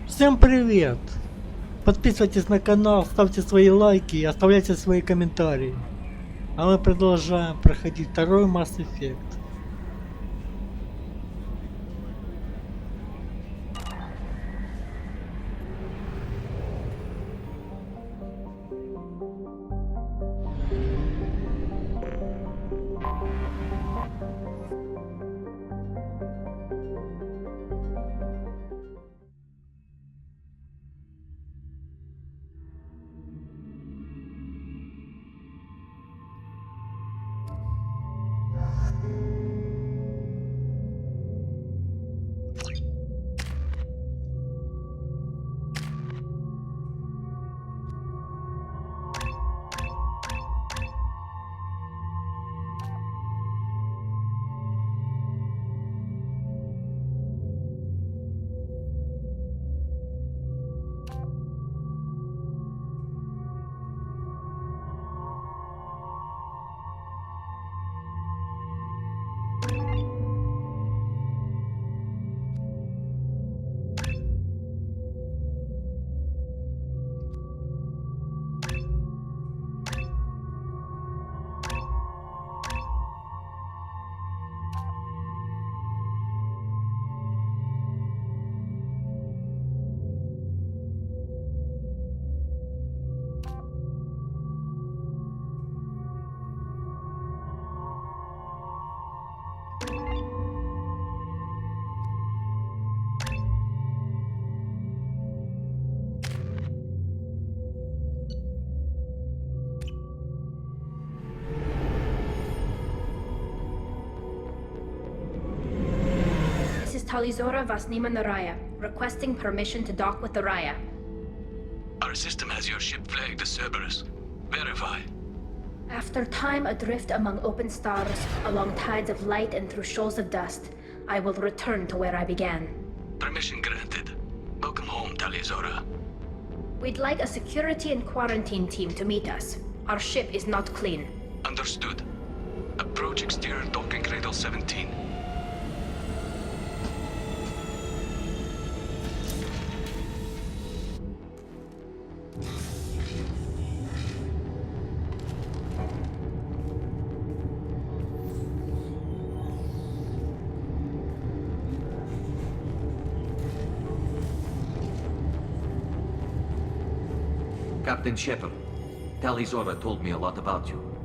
Всем привет! Подписывайтесь на канал, ставьте свои лайки и оставляйте свои комментарии. А мы продолжаем проходить второй Mass Effect. Talizora Vasnima Naraya, requesting permission to dock with the Raya. Our system has your ship flagged as Cerberus. Verify. After time adrift among open stars, along tides of light and through shoals of dust, I will return to where I began. Permission granted. Welcome home, Talizora. We'd like a security and quarantine team to meet us. Our ship is not clean. Understood. Approach exterior docking cradle 17. Captain Shepard, Talizora told me a lot about you.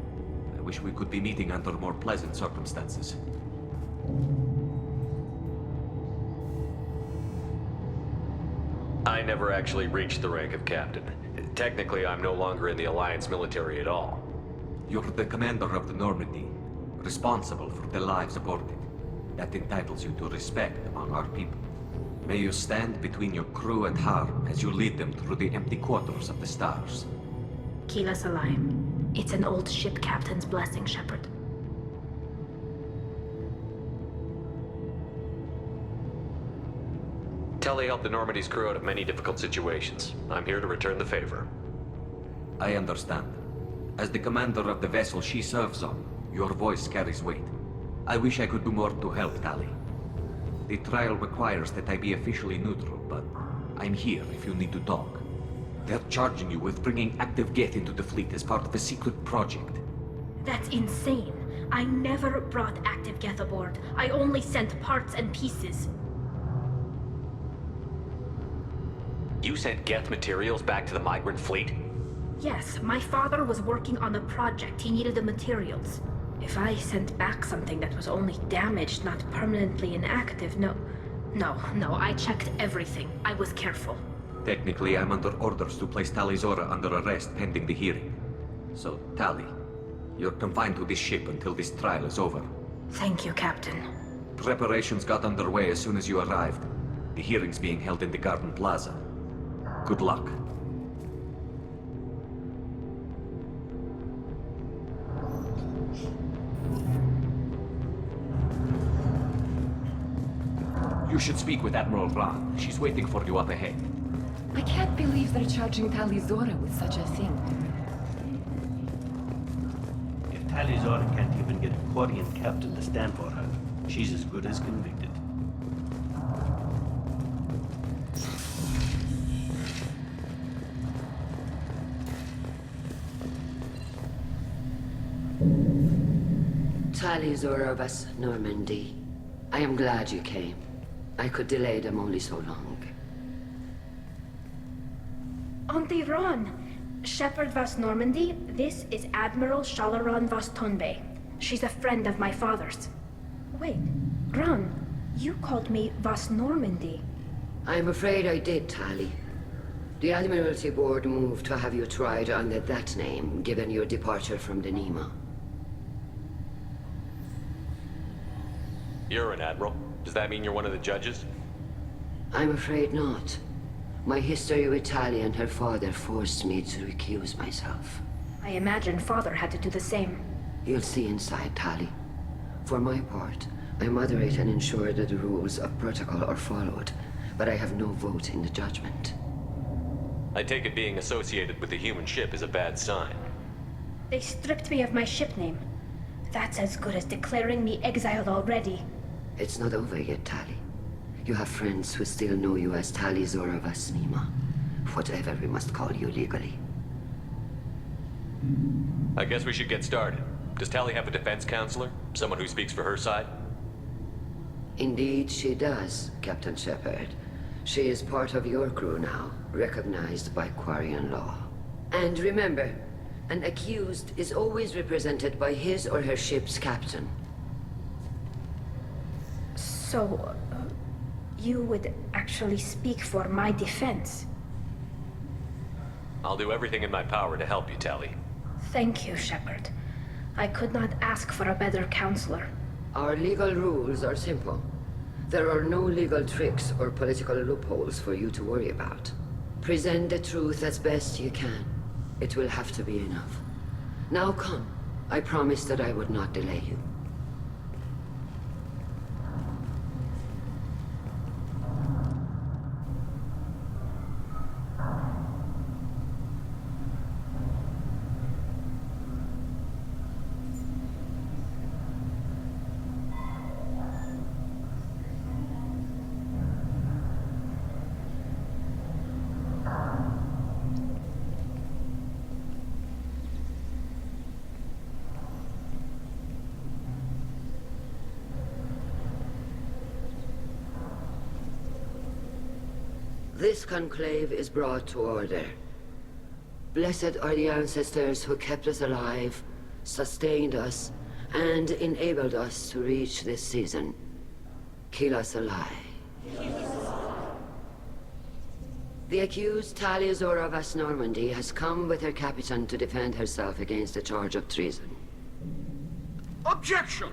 I wish we could be meeting under more pleasant circumstances. I never actually reached the rank of captain. Technically, I'm no longer in the Alliance military at all. You're the commander of the Normandy, responsible for the lives aborted. That entitles you to respect among our people. May you stand between your crew and harm as you lead them through the empty quarters of the stars. Kila Salayim. It's an old ship captain's blessing, Shepard. Telly helped the Normandy's crew out of many difficult situations. I'm here to return the favor. I understand. As the commander of the vessel she serves on, your voice carries weight. I wish I could do more to help, Tali. The trial requires that I be officially neutral, but I'm here if you need to talk. They're charging you with bringing active Geth into the fleet as part of a secret project. That's insane. I never brought active Geth aboard. I only sent parts and pieces. You sent Geth materials back to the migrant fleet? Yes, my father was working on a project. He needed the materials. If I sent back something that was only damaged, not permanently inactive, no, I checked everything. I was careful. Technically, I'm under orders to place Talizora under arrest pending the hearing. So, Tali, you're confined to this ship until this trial is over. Thank you, Captain. Preparations got underway as soon as you arrived. The hearing's being held in the Garden Plaza. Good luck. You should speak with Admiral Ran. She's waiting for you up ahead. I can't believe they're charging Talizora with such a thing. If Talizora can't even get a Quarian captain to stand for her, she's as good as convicted. Tali Zora of us, Normandy. I am glad you came. I could delay them only so long. Auntie Ron, Shepherd Vas Normandy, this is Admiral Shalaron Vas Tonbe. She's a friend of my father's. Wait, Ron, you called me Vas Normandy. I'm afraid I did, Tali. The Admiralty Board moved to have you tried under that name, given your departure from the Nima. You're an admiral. Does that mean you're one of the judges? I'm afraid not. My history with Tali and her father forced me to recuse myself. I imagine father had to do the same. You'll see inside, Tali. For my part, I moderate and ensure that the rules of protocol are followed, but I have no vote in the judgment. I take it being associated with the human ship is a bad sign. They stripped me of my ship name. That's as good as declaring me exiled already. It's not over yet, Tali. You have friends who still know you as Tali Zora Vas Nima. Whatever we must call you legally. I guess we should get started. Does Tali have a defense counselor? Someone who speaks for her side? Indeed, she does, Captain Shepard. She is part of your crew now, recognized by Quarian law. And remember, an accused is always represented by his or her ship's captain. So, you would actually speak for my defense? I'll do everything in my power to help you, Tali. Thank you, Shepard. I could not ask for a better counselor. Our legal rules are simple. There are no legal tricks or political loopholes for you to worry about. Present the truth as best you can. It will have to be enough. Now come. I promised that I would not delay you. This conclave is brought to order. Blessed are the ancestors who kept us alive, sustained us, and enabled us to reach this season. Kill us alive. The accused Tali Zora Vas Normandy has come with her captain to defend herself against a charge of treason. Objection!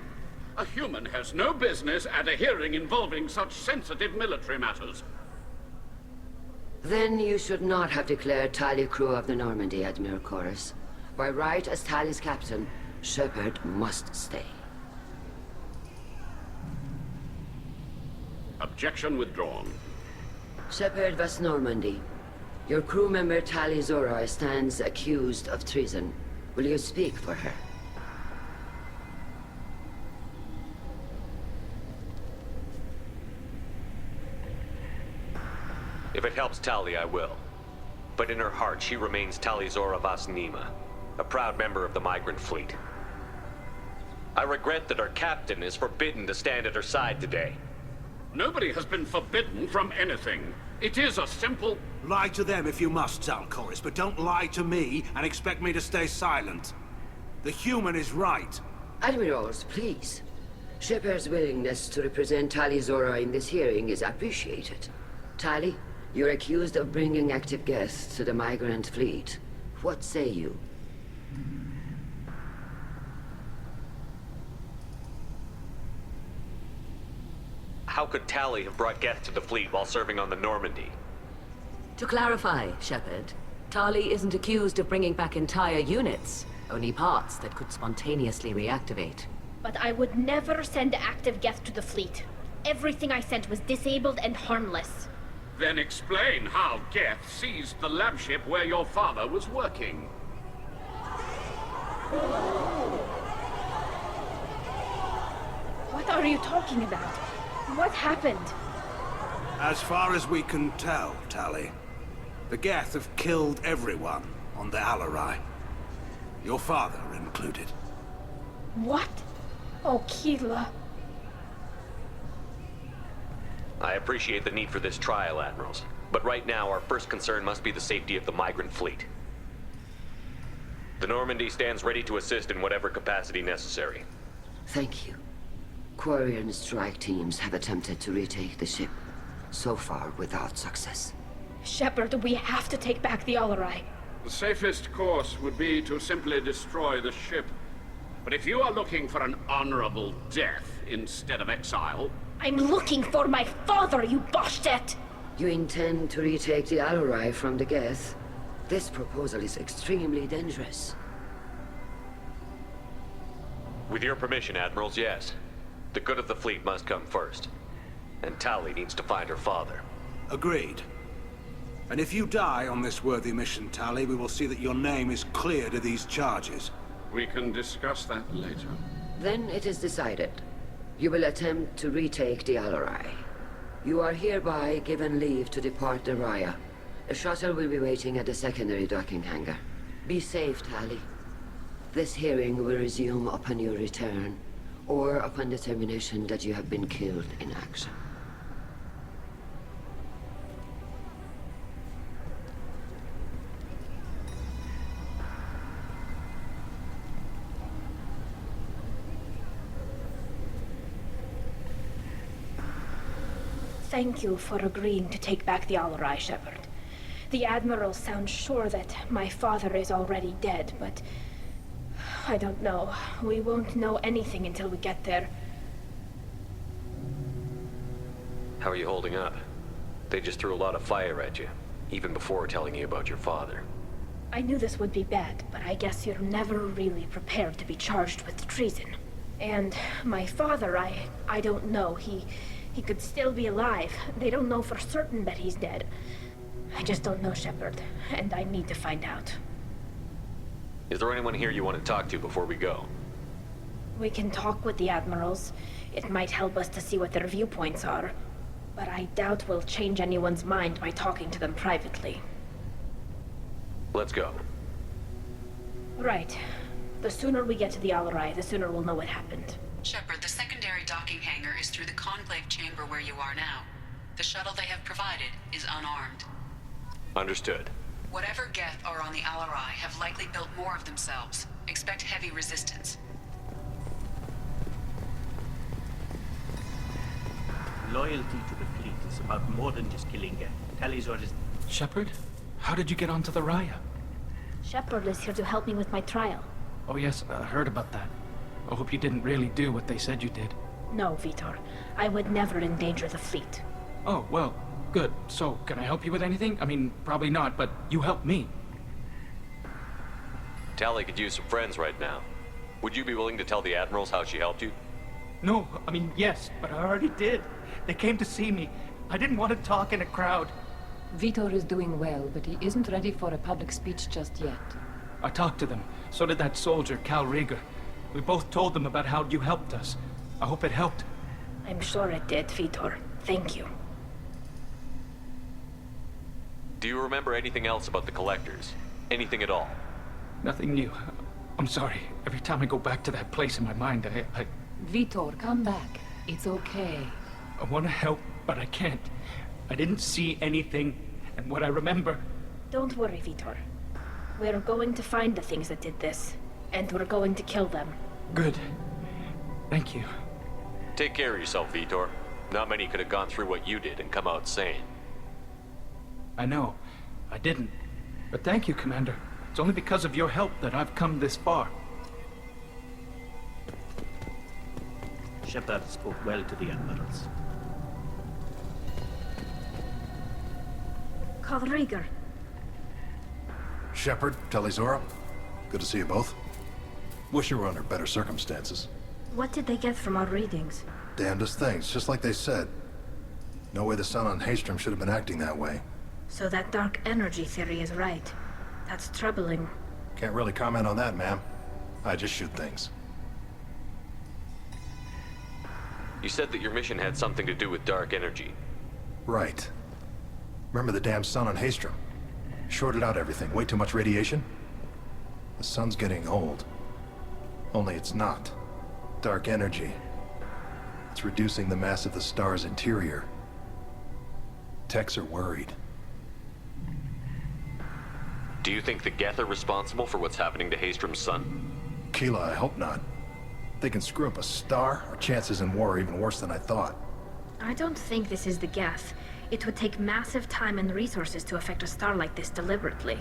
A human has no business at a hearing involving such sensitive military matters. Then you should not have declared Tali crew of the Normandy, Admiral Chorus. By right as Tali's captain, Shepard must stay. Objection withdrawn. Shepard Vas Normandy, your crew member Tali Zora stands accused of treason. Will you speak for her? If it helps Tali, I will. But in her heart, she remains Tali Zora Vas Nima, a proud member of the migrant fleet. I regret that her captain is forbidden to stand at her side today. Nobody has been forbidden from anything. It is a simple... Lie to them if you must, Chorus, but don't lie to me and expect me to stay silent. The human is right. Admirals, please. Shepard's willingness to represent Tali Zora in this hearing is appreciated. Tali, you're accused of bringing active guests to the migrant fleet. What say you? How could Tali have brought guests to the fleet while serving on the Normandy? To clarify, Shepard, Tali isn't accused of bringing back entire units, only parts that could spontaneously reactivate. But I would never send active guests to the fleet. Everything I sent was disabled and harmless. Then explain how Geth seized the lab ship where your father was working. What are you talking about? What happened? As far as we can tell, Tali, the Geth have killed everyone on the S.L.E. Your father included. What? Oh, Keela. I appreciate the need for this trial, Admirals. But right now, our first concern must be the safety of the migrant fleet. The Normandy stands ready to assist in whatever capacity necessary. Thank you. Quarry and strike teams have attempted to retake the ship, so far without success. Shepard, we have to take back the S.L.E. The safest course would be to simply destroy the ship. But if you are looking for an honorable death instead of exile... I'm looking for my father, you bastet! You intend to retake the S.L.E. from the Geth? This proposal is extremely dangerous. With your permission, Admirals, yes. The good of the fleet must come first. And Tali needs to find her father. Agreed. And if you die on this worthy mission, Tali, we will see that your name is cleared of these charges. We can discuss that later. Then it is decided. You will attempt to retake the S.L.E. You are hereby given leave to depart the Raya. A shuttle will be waiting at the secondary docking hangar. Be safe, Tali. This hearing will resume upon your return, or upon determination that you have been killed in action. Thank you for agreeing to take back the S.L.E, Shepard. The Admiral sounds sure that my father is already dead, but... I don't know. We won't know anything until we get there. How are you holding up? They just threw a lot of fire at you, even before telling you about your father. I knew this would be bad, but I guess you're never really prepared to be charged with treason. And my father, I don't know. He could still be alive. They don't know for certain that he's dead. I just don't know, Shepard, and I need to find out. Is there anyone here you want to talk to before we go? We can talk with the Admirals. It might help us to see what their viewpoints are. But I doubt we'll change anyone's mind by talking to them privately. Let's go. Right. The sooner we get to the S.L.E, the sooner we'll know what happened. Shepard, the secondary docking hangar is through the conclave chamber where you are now. The shuttle they have provided is unarmed. Understood. Whatever Geth are on the S.L.E have likely built more of themselves. Expect heavy resistance. Loyalty to the fleet is about more than just killing Geth. Talizor is... Shepard? How did you get onto the Raya? Shepard is here to help me with my trial. Oh yes, I heard about that. I hope you didn't really do what they said you did. No, Vitor. I would never endanger the fleet. Oh, well, good. So, can I help you with anything? I mean, probably not, but you helped me. Tali could use some friends right now. Would you be willing to tell the Admirals how she helped you? No, I mean, yes, but I already did. They came to see me. I didn't want to talk in a crowd. Vitor is doing well, but he isn't ready for a public speech just yet. I talked to them. So did that soldier, Cal Rieger. We both told them about how you helped us. I hope it helped. I'm sure it did, Vitor. Thank you. Do you remember anything else about the Collectors? Anything at all? Nothing new. I'm sorry. Every time I go back to that place in my mind, I... Vitor, come back. It's okay. I want to help, but I can't. I didn't see anything, and what I remember... Don't worry, Vitor. We're going to find the things that did this, and we're going to kill them. Good. Thank you. Take care of yourself, Vitor. Not many could have gone through what you did and come out sane. I know. I didn't. But thank you, Commander. It's only because of your help that I've come this far. Shepard spoke well to the Admirals. Call Rieger. Shepard, Talizora. Good to see you both. Wish you were under better circumstances. What did they get from our readings? Damnedest things, just like they said. No way the sun on Haystrom should have been acting that way. So that dark energy theory is right. That's troubling. Can't really comment on that, ma'am. I just shoot things. You said that your mission had something to do with dark energy. Right. Remember the damn sun on Haystrom? Shorted out everything. Way too much radiation? The sun's getting old. Only it's not. Dark energy. It's reducing the mass of the star's interior. Techs are worried. Do you think the Geth are responsible for what's happening to Hastrom's son? Keela, I hope not. They can screw up a star. Our chances in war are even worse than I thought. I don't think this is the Geth. It would take massive time and resources to affect a star like this deliberately.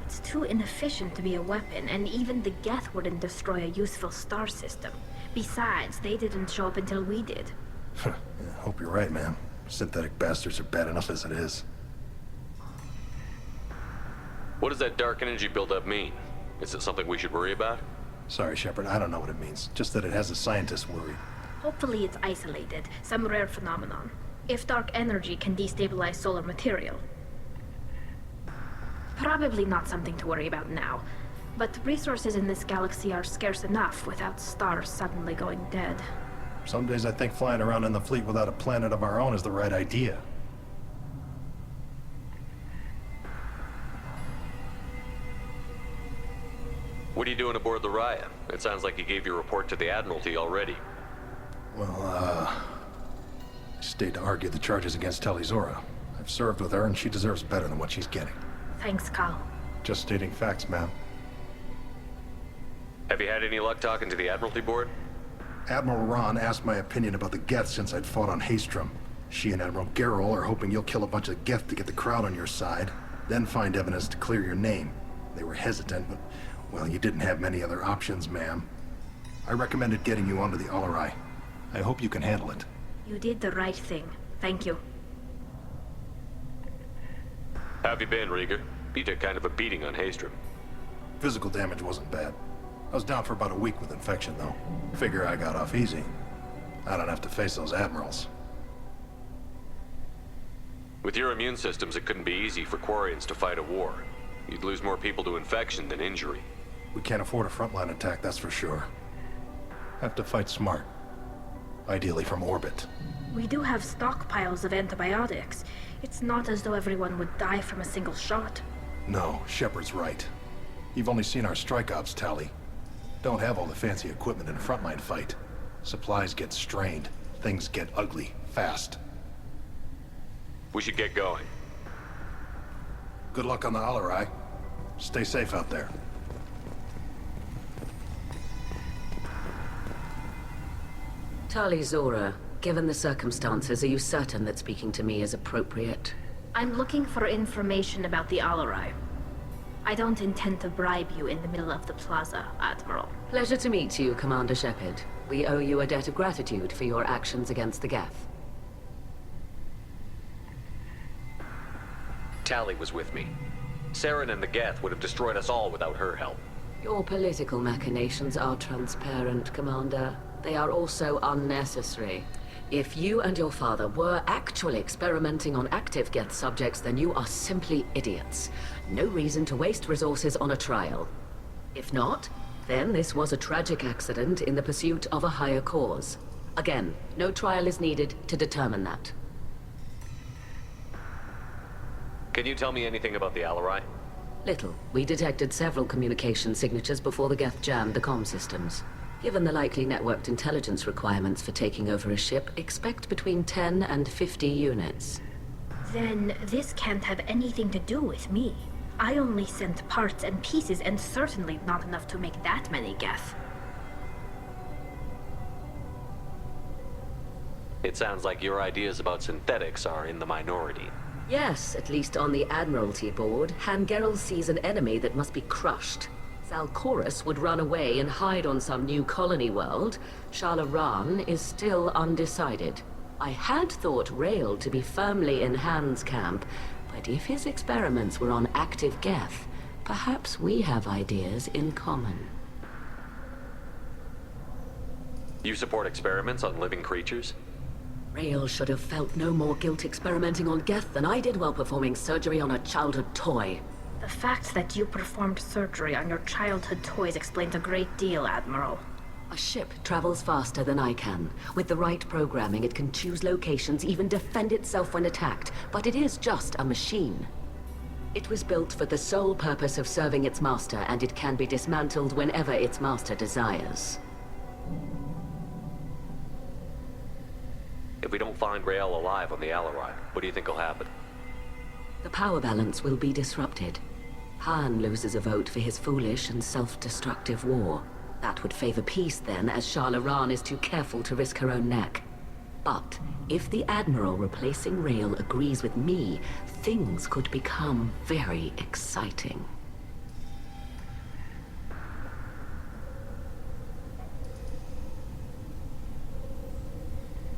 It's too inefficient to be a weapon, and even the Geth wouldn't destroy a useful star system. Besides, they didn't show up until we did. Yeah, hope you're right, man. Synthetic bastards are bad enough as it is. What does that dark energy buildup mean? Is it something we should worry about? Sorry, Shepard, I don't know what it means. Just that it has the scientists worried. Hopefully it's isolated, some rare phenomenon. If dark energy can destabilize solar material. Probably not something to worry about now. But resources in this galaxy are scarce enough without stars suddenly going dead. Some days I think flying around in the fleet without a planet of our own is the right idea. What are you doing aboard the Raya? It sounds like you gave your report to the Admiralty already. Well, I stayed to argue the charges against Tali'Zorah. I've served with her, and she deserves better than what she's getting. Thanks, Cal. Just stating facts, ma'am. Have you had any luck talking to the Admiralty board? Admiral Ron asked my opinion about the Geth since I'd fought on Haestrom. She and Admiral Garrel are hoping you'll kill a bunch of Geth to get the crowd on your side, then find evidence to clear your name. They were hesitant, but, well, you didn't have many other options, ma'am. I recommended getting you onto the Al-Rai. I hope you can handle it. You did the right thing. Thank you. How have you been, Rieger? You took kind of a beating on Haestrom. Physical damage wasn't bad. I was down for about a week with infection, though. Figure I got off easy. I don't have to face those admirals. With your immune systems, it couldn't be easy for Quarians to fight a war. You'd lose more people to infection than injury. We can't afford a frontline attack, that's for sure. Have to fight smart. Ideally from orbit. We do have stockpiles of antibiotics. It's not as though everyone would die from a single shot. No, Shepard's right. You've only seen our strike ops, Tali. Don't have all the fancy equipment in a frontline fight. Supplies get strained. Things get ugly, fast. We should get going. Good luck on the Al-Rai. Stay safe out there. Tali'Zorah, given the circumstances, are you certain that speaking to me is appropriate? I'm looking for information about the Al-Rai. I don't intend to bribe you in the middle of the plaza, Admiral. Pleasure to meet you, Commander Shepard. We owe you a debt of gratitude for your actions against the Geth. Tali was with me. Saren and the Geth would have destroyed us all without her help. Your political machinations are transparent, Commander. They are also unnecessary. If you and your father were actually experimenting on active Geth subjects, then you are simply idiots. No reason to waste resources on a trial. If not, then this was a tragic accident in the pursuit of a higher cause. Again, no trial is needed to determine that. Can you tell me anything about the Al-Rai? Little. We detected several communication signatures before the Geth jammed the comm systems. Given the likely networked intelligence requirements for taking over a ship, expect between 10 and 50 units. Then this can't have anything to do with me. I only sent parts and pieces, and certainly not enough to make that many Geth. It sounds like your ideas about synthetics are in the minority. Yes, at least on the Admiralty board, Han Gerrel sees an enemy that must be crushed. Zalcorus would run away and hide on some new colony world. Shalaran is still undecided. I had thought Rael to be firmly in Han's camp, but if his experiments were on active Geth, perhaps we have ideas in common. You support experiments on living creatures? Rael should have felt no more guilt experimenting on Geth than I did while performing surgery on a childhood toy. The fact that you performed surgery on your childhood toys explains a great deal, Admiral. A ship travels faster than I can. With the right programming, it can choose locations, even defend itself when attacked. But it is just a machine. It was built for the sole purpose of serving its master, and it can be dismantled whenever its master desires. If we don't find Rael alive on the S.L.E, what do you think will happen? The power balance will be disrupted. Han loses a vote for his foolish and self-destructive war. That would favor peace then, as S.L.E is too careful to risk her own neck. But if the Admiral replacing Rael agrees with me, things could become very exciting.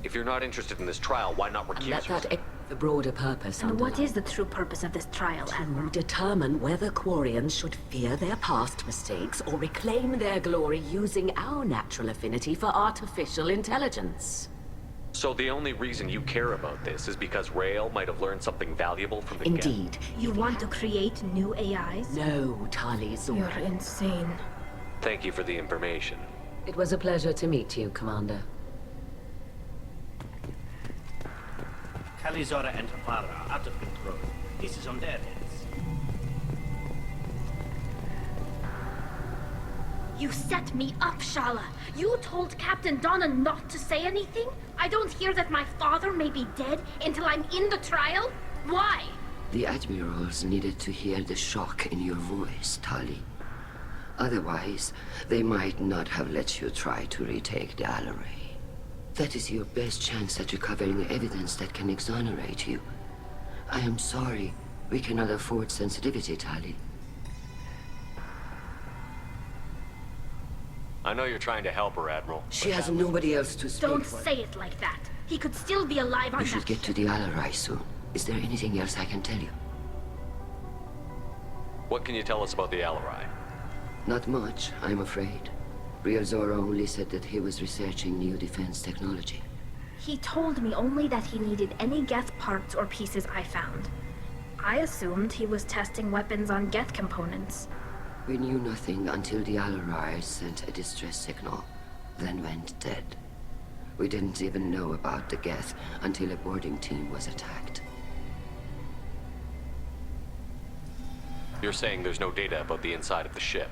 If you're not interested in this trial, why not recuse Let yourself? that the broader purpose And what underlie. is the true purpose of this trial, Admiral? To determine whether Quarians should fear their past mistakes or reclaim their glory using our natural affinity for artificial intelligence. So the only reason you care about this is because Rael might have learned something valuable from the Geth? Indeed. You want to create new AIs? No, Tali Zora. You're insane. Thank you for the information. It was a pleasure to meet you, Commander. Tali-Zora and her father are out of control. This is on their heads. You set me up, S.L.E. You told Captain Donna not to say anything? I don't hear that my father may be dead until I'm in the trial? Why? The admirals needed to hear the shock in your voice, Tali. Otherwise, they might not have let you try to retake the S.L.E. That is your best chance at recovering evidence that can exonerate you. I am sorry. We cannot afford sensitivity, Tali. I know you're trying to help her, Admiral. She has nobody else to speak Don't for. say it like that. He could still be alive on We that should get to the S.L.E soon. Is there anything else I can tell you? What can you tell us about the S.L.E? Not much, I'm afraid. Real Zora only said that he was researching new defense technology. He told me only that he needed any Geth parts or pieces I found. I assumed he was testing weapons on Geth components. We knew nothing until the S.L.E sent a distress signal, then went dead. We didn't even know about the Geth until a boarding team was attacked. You're saying there's no data about the inside of the ship?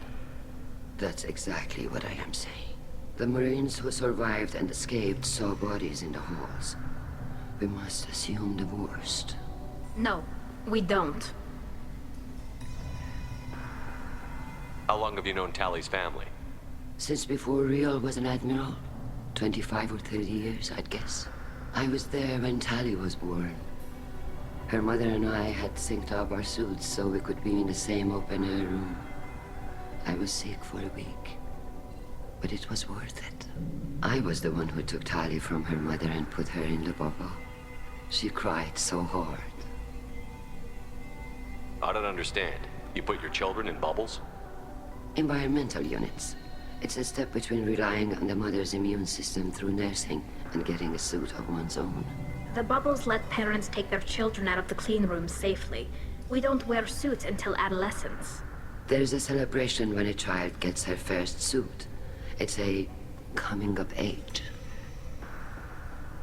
That's exactly what I am saying. The Marines who survived and escaped saw bodies in the halls. We must assume the worst. No, we don't. How long have you known Tali's family? Since before Real was an admiral. 25 or 30 years, I'd guess. I was there when Tali was born. Her mother and I had synced up our suits so we could be in the same open-air room. I was sick for a week, but it was worth it. I was the one who took Tali from her mother and put her in the bubble. She cried so hard. I don't understand. You put your children in bubbles? Environmental units. It's a step between relying on the mother's immune system through nursing and getting a suit of one's own. The bubbles let parents take their children out of the clean rooms safely. We don't wear suits until adolescence. There's a celebration when a child gets her first suit. It's a coming of age.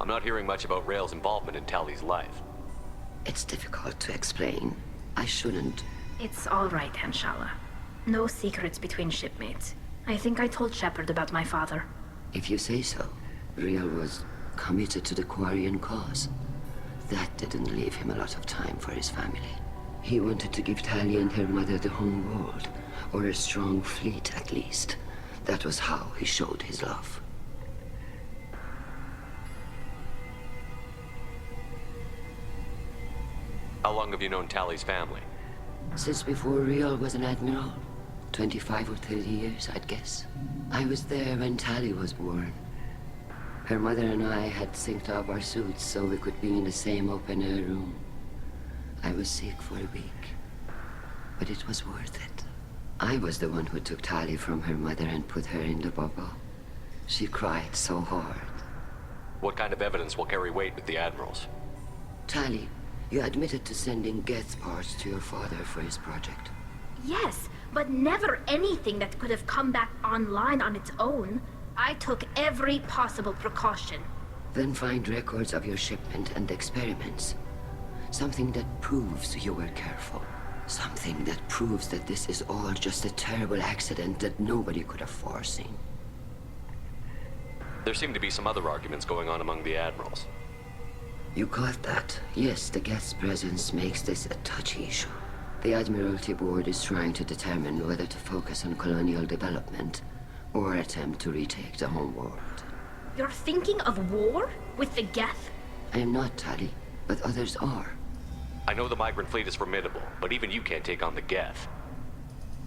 I'm not hearing much about Rael's involvement in Tali's life. It's difficult to explain. I shouldn't. It's all right, S.L.E. No secrets between shipmates. I think I told Shepard about my father. If you say so. Real was committed to the Quarian cause. That didn't leave him a lot of time for his family. He wanted to give Tali and her mother the home world, or a strong fleet at least. That was how he showed his love. How long have you known Tali's family? Since before Real was an admiral. 25 or 30 years, I'd guess. I was there when Tali was born. Her mother and I had synced up our suits so we could be in the same open-air room. I was sick for a week, but it was worth it. I was the one who took Tali from her mother and put her in the bubble. She cried so hard. What kind of evidence will carry weight with the admirals? Tali, you admitted to sending Geth parts to your father for his project. Yes, but never anything that could have come back online on its own. I took every possible precaution. Then find records of your shipment and experiments. Something that proves you were careful. Something that proves that this is all just a terrible accident that nobody could have foreseen. There seem to be some other arguments going on among the admirals. You caught that? Yes, the Geth's presence makes this a touchy issue. The Admiralty Board is trying to determine whether to focus on colonial development or attempt to retake the homeworld. You're thinking of war? With the Geth? I am not, Tali, but others are. I know the migrant fleet is formidable, but even you can't take on the Geth.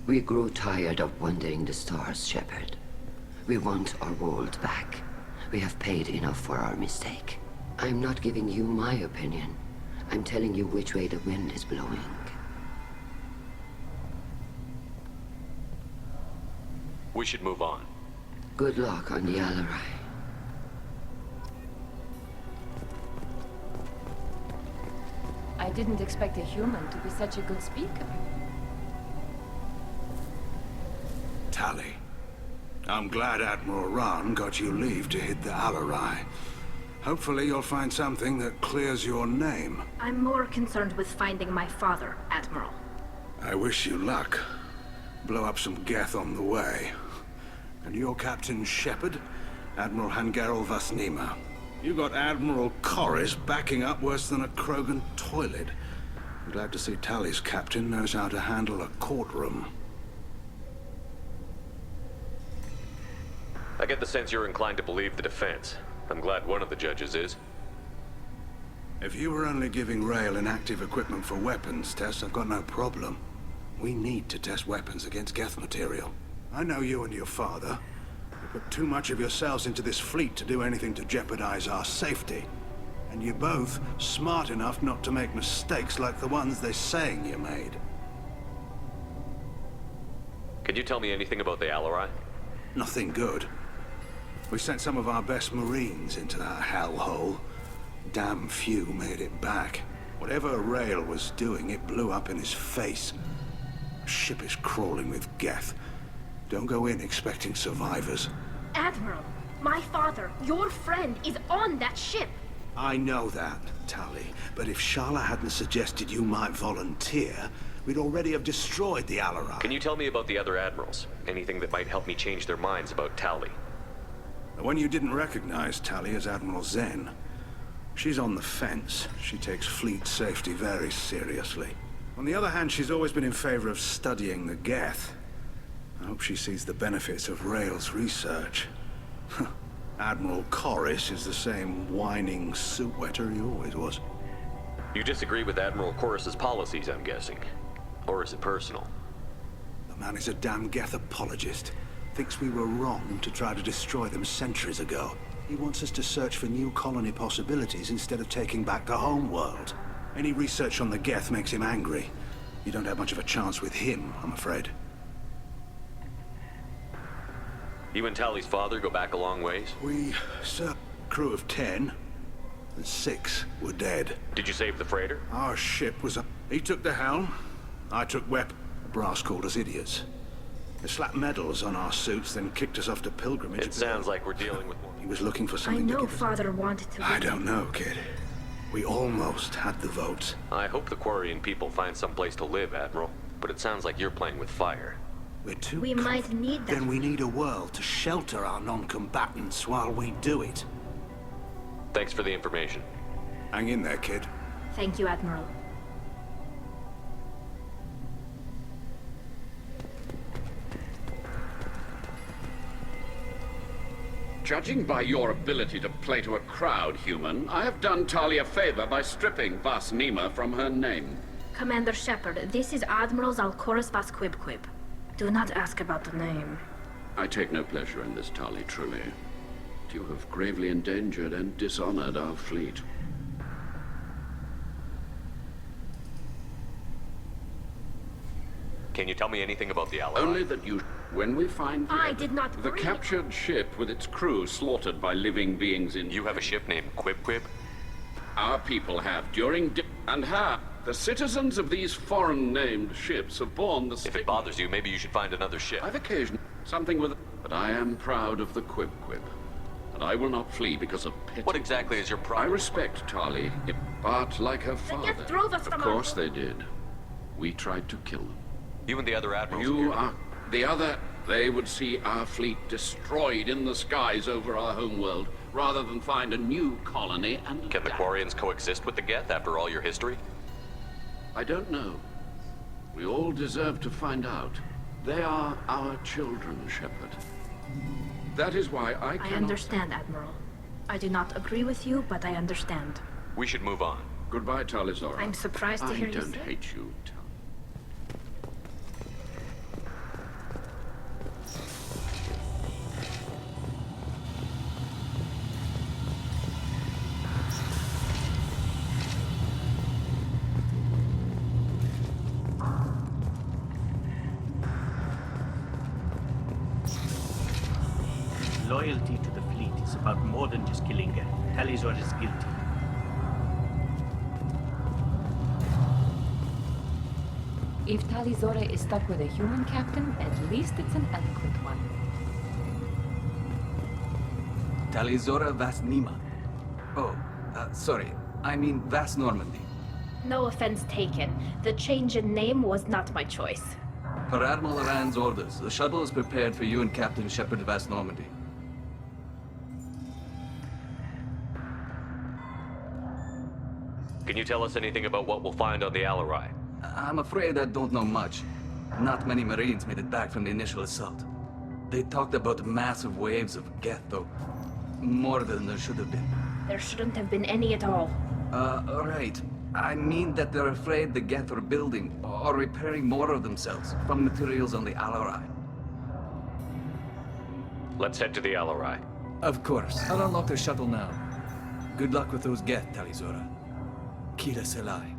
We grow tired of wandering the stars, Shepard. We want our world back. We have paid enough for our mistake. I'm not giving you my opinion. I'm telling you which way the wind is blowing. We should move on. Good luck on the S.L.E. I didn't expect a human to be such a good speaker. Tali, I'm glad Admiral Rahn got you leave to hit the S.L.E. Hopefully you'll find something that clears your name. I'm more concerned with finding my father, Admiral. I wish you luck. Blow up some Geth on the way. And your Captain Shepard, Admiral Hangarel Vasnima. You got Admiral Corris backing up worse than a Krogan toilet. I'm glad to see Tali's captain knows how to handle a courtroom. I get the sense you're inclined to believe the defense. I'm glad one of the judges is. If you were only giving Rail inactive equipment for weapons tests, I've got no problem. We need to test weapons against Geth material. I know you and your father. You put too much of yourselves into this fleet to do anything to jeopardize our safety. And you're both smart enough not to make mistakes like the ones they're saying you made. Can you tell me anything about the S.L.E? Nothing good. We sent some of our best Marines into that hellhole. Damn few made it back. Whatever Rail was doing, it blew up in his face. The ship is crawling with Geth. Don't go in expecting survivors. Admiral, my father, your friend, is on that ship. I know that, Tali, but if Shala hadn't suggested you might volunteer, we'd already have destroyed the S.L.E. Can you tell me about the other admirals? Anything that might help me change their minds about Tali? The one you didn't recognize, Tali, is Admiral Zen. She's on the fence. She takes fleet safety very seriously. On the other hand, she's always been in favor of studying the Geth. I hope she sees the benefits of Rail's research. Admiral Corris is the same whining suit-wetter he always was. You disagree with Admiral Corris's policies, I'm guessing. Or is it personal? The man is a damn Geth apologist. Thinks we were wrong to try to destroy them centuries ago. He wants us to search for new colony possibilities instead of taking back the homeworld. Any research on the Geth makes him angry. You don't have much of a chance with him, I'm afraid. You and Tali's father go back a long ways? We served a crew of 10, and 6 were dead. Did you save the freighter? Our ship was up. He took the helm. I took weapon. The brass called us idiots. They slapped medals on our suits, then kicked us off to pilgrimage. It sounds like we're dealing with one. He was looking for I something to know give us. father wanted to... I don't know, kid. We almost had the votes. I hope the Quarian people find some place to live, Admiral. But it sounds like you're playing with fire. We're too We might need that. Then we need a world to shelter our non-combatants while we do it. Thanks for the information. Hang in there, kid. Thank you, Admiral. Judging by your ability to play to a crowd, human, I have done Tali a favor by stripping Vasnima from her name. Commander Shepard, this is Admiral Zalkoris Vasquibquib. Do not ask about the name. I take no pleasure in this, Tali, truly. You have gravely endangered and dishonored our fleet. Can you tell me anything about the S.L.E? Only that you... When we find I did not the breathe. captured ship with its crew slaughtered by living beings in... You have a ship named Quib? Our people have during... And have. The citizens of these foreign-named ships have borne the... If it bothers you, maybe you should find another ship. I've occasioned something with... But I am proud of the Quib. And I will not flee because of pity. What exactly is your problem? I respect Tali, but like her father... Geth drove us Of from course they did. We tried to kill them. You and the other admirals... You are... The other... They would see our fleet destroyed in the skies over our homeworld, rather than find a new colony and... Can the Quarians coexist with the Geth after all your history? I don't know. We all deserve to find out. They are our children, Shepard. That is why I cannot... I understand, Admiral. I do not agree with you, but I understand. We should move on. Goodbye, Talizora. I'm surprised to hear you I don't say. hate you, Tal. Loyalty to the fleet is about more than just killing Geth. Talizora is guilty. If Talizora is stuck with a human captain, at least it's an eloquent one. Talizora Vas Nima. Oh, sorry. I mean Vas Normandy. No offense taken. The change in name was not my choice. Per Admiral Rand's orders, the shuttle is prepared for you and Captain Shepard Vas Normandy. Can you tell us anything about what we'll find on the S.L.E? I'm afraid I don't know much. Not many Marines made it back from the initial assault. They talked about massive waves of Geth, though. More than there should have been. There shouldn't have been any at all. Right. I mean that they're afraid the Geth are building or repairing more of themselves from materials on the S.L.E. Let's head to the S.L.E. Of course. I'll unlock the shuttle now. Good luck with those Geth, Talizora. Kira S.L.E.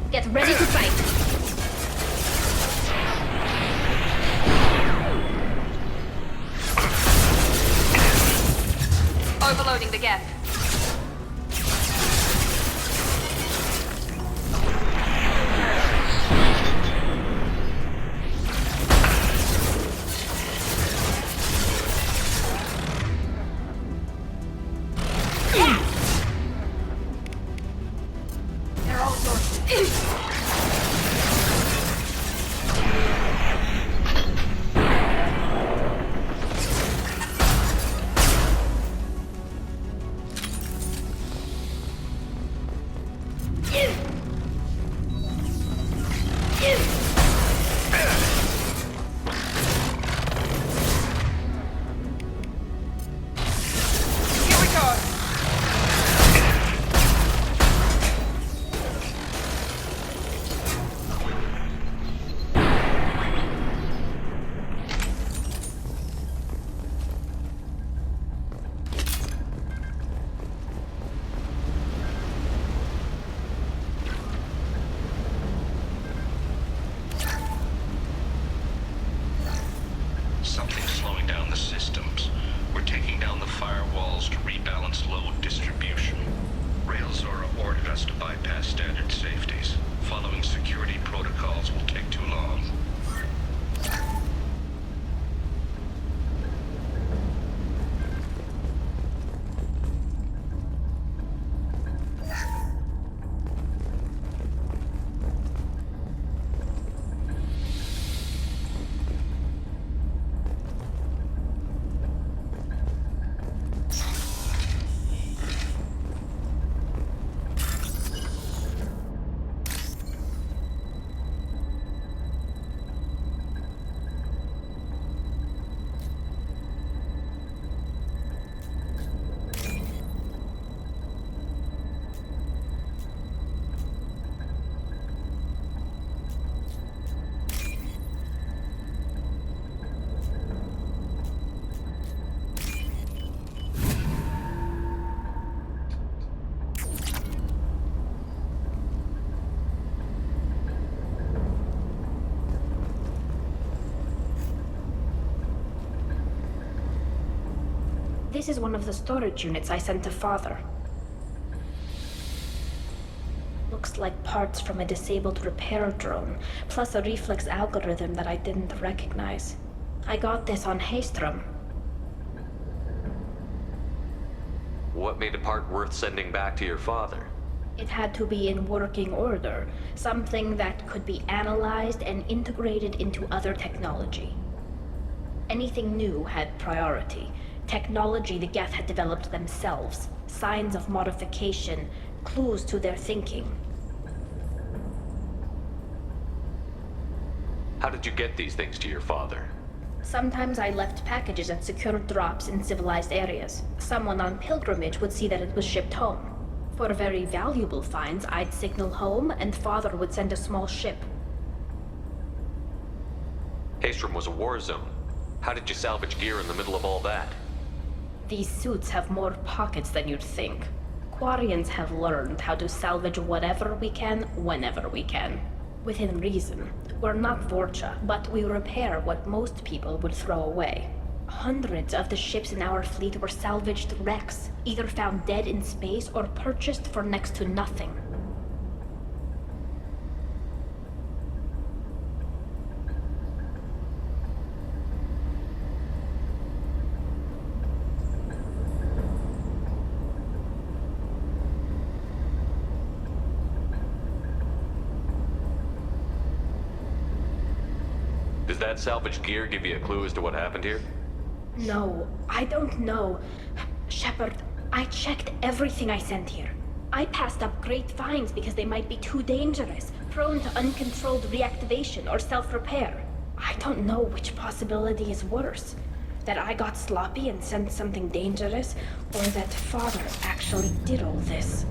Get ready to fight! Overloading the Geth. They're all yours. Something's slowing down the systems. We're taking down the firewalls to rebalance load distribution. Railzora ordered us to bypass standard safeties. Following security protocols will take too long. This is one of the storage units I sent to Father. Looks like parts from a disabled repair drone, plus a reflex algorithm that I didn't recognize. I got this on Haystrom. What made a part worth sending back to your father? It had to be in working order, something that could be analyzed and integrated into other technology. Anything new had priority. Technology the Geth had developed themselves, signs of modification, clues to their thinking. How did you get these things to your father? Sometimes I left packages at secure drops in civilized areas. Someone on pilgrimage would see that it was shipped home. For very valuable finds, I'd signal home, and Father would send a small ship. Haystrom was a war zone. How did you salvage gear in the middle of all that? These suits have more pockets than you'd think. Quarians have learned how to salvage whatever we can, whenever we can. Within reason. We're not Vorcha, but we repair what most people would throw away. Hundreds of the ships in our fleet were salvaged wrecks, either found dead in space or purchased for next to nothing. Does that salvaged gear give you a clue as to what happened here? No, I don't know. Shepard, I checked everything I sent here. I passed up great finds because they might be too dangerous, prone to uncontrolled reactivation or self-repair. I don't know which possibility is worse. That I got sloppy and sent something dangerous, or that Father actually did all this.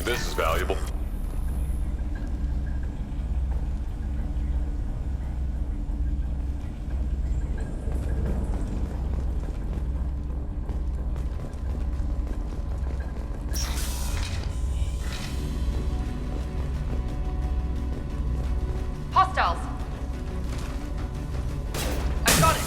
This is valuable. Hostiles! I got it!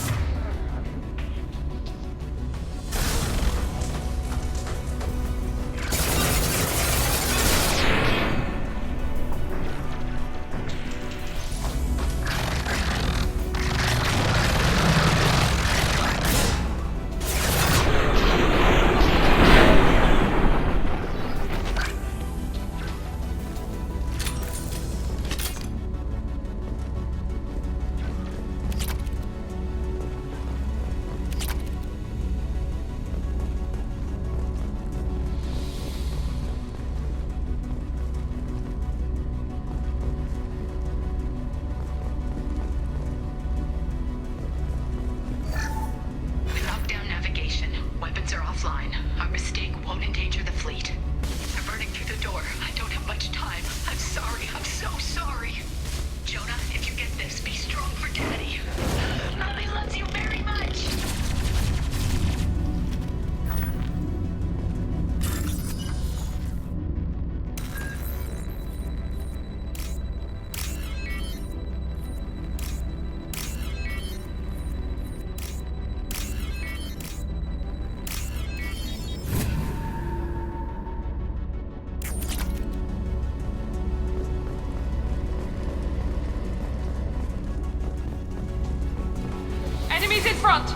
front!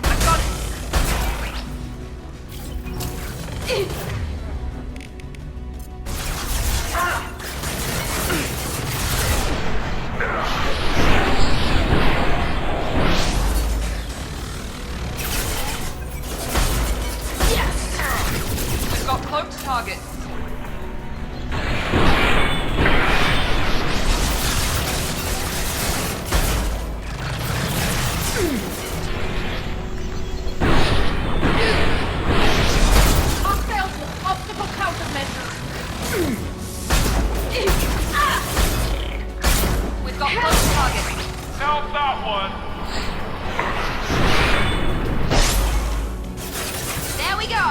I've got it! Target. Obstacle countermeasures. We've got close target. Help that one. There we go.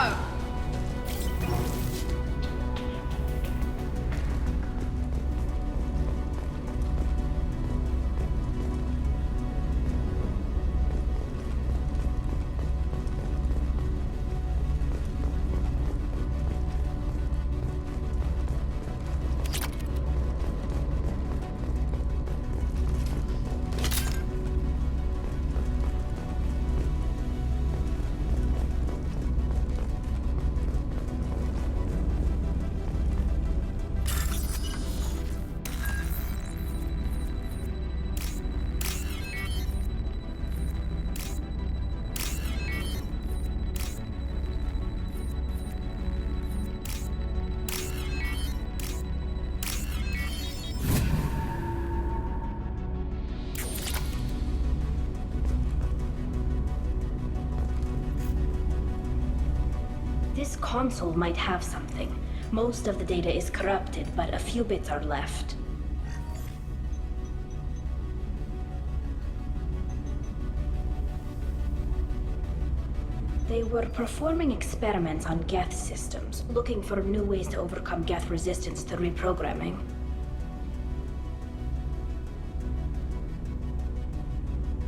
This console might have something. Most of the data is corrupted, but a few bits are left. They were performing experiments on Geth systems, looking for new ways to overcome Geth resistance to reprogramming.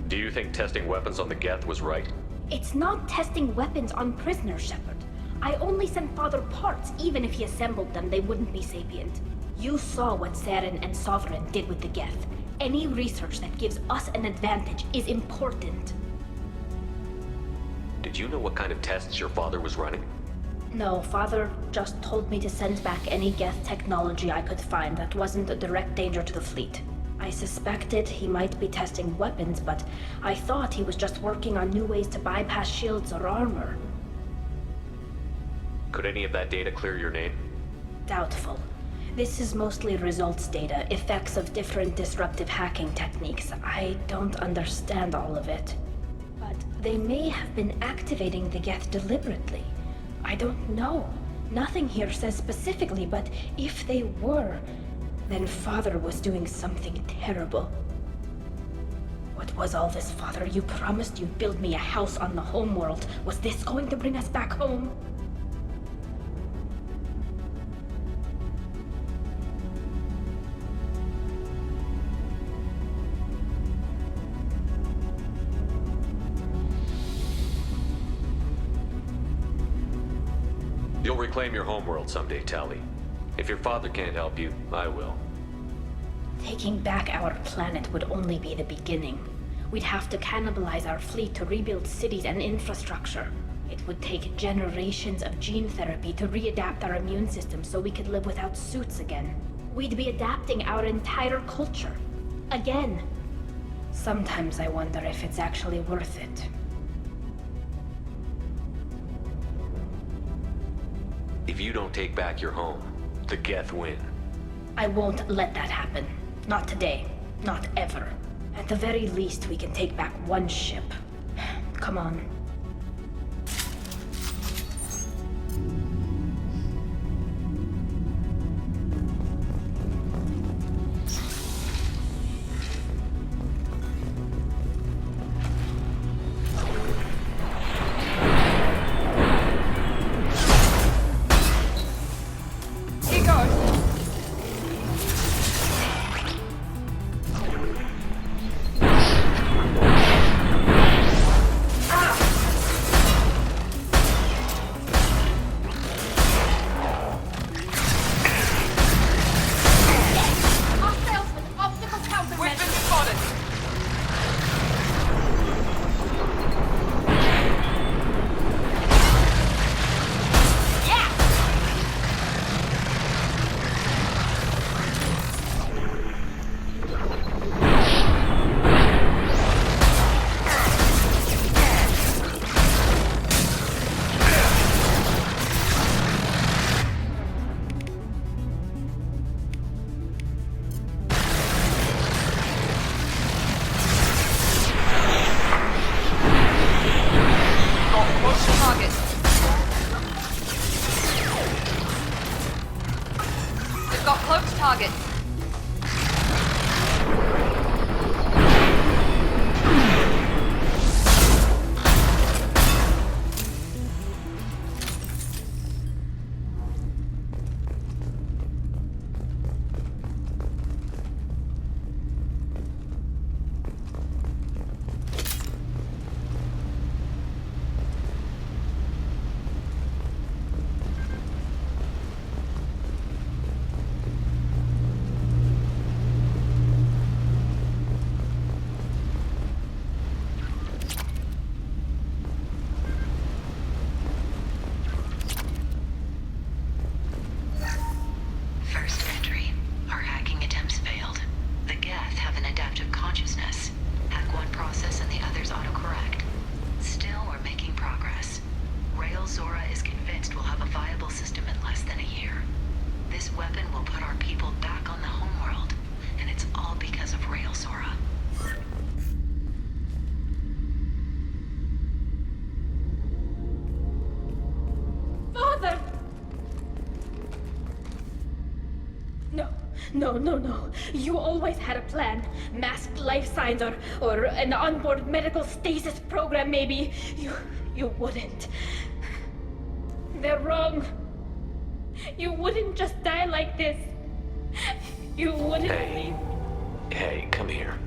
Do you think testing weapons on the Geth was right? It's not testing weapons on prisoners, Shepard. I only sent Father parts. Even if he assembled them, they wouldn't be sapient. You saw what Saren and Sovereign did with the Geth. Any research that gives us an advantage is important. Did you know what kind of tests your father was running? No, Father just told me to send back any Geth technology I could find that wasn't a direct danger to the fleet. I suspected he might be testing weapons, but I thought he was just working on new ways to bypass shields or armor. Could any of that data clear your name? Doubtful. This is mostly results data, effects of different disruptive hacking techniques. I don't understand all of it. But they may have been activating the Geth deliberately. I don't know. Nothing here says specifically, but if they were, then Father was doing something terrible. What was all this, Father? You promised you'd build me a house on the homeworld. Was this going to bring us back home? You'll reclaim your homeworld someday, Tali. If your father can't help you, I will. Taking back our planet would only be the beginning. We'd have to cannibalize our fleet to rebuild cities and infrastructure. It would take generations of gene therapy to readapt our immune system so we could live without suits again. We'd be adapting our entire culture. Again. Sometimes I wonder if it's actually worth it. If you don't take back your home, the Geth win. I won't let that happen. Not today. Not ever. At the very least, we can take back one ship. Come on. Ah! No. You always had a plan. Masked life signs or an onboard medical stasis program maybe. You wouldn't. They're wrong. You wouldn't just die like this. You wouldn't. Hey, come here.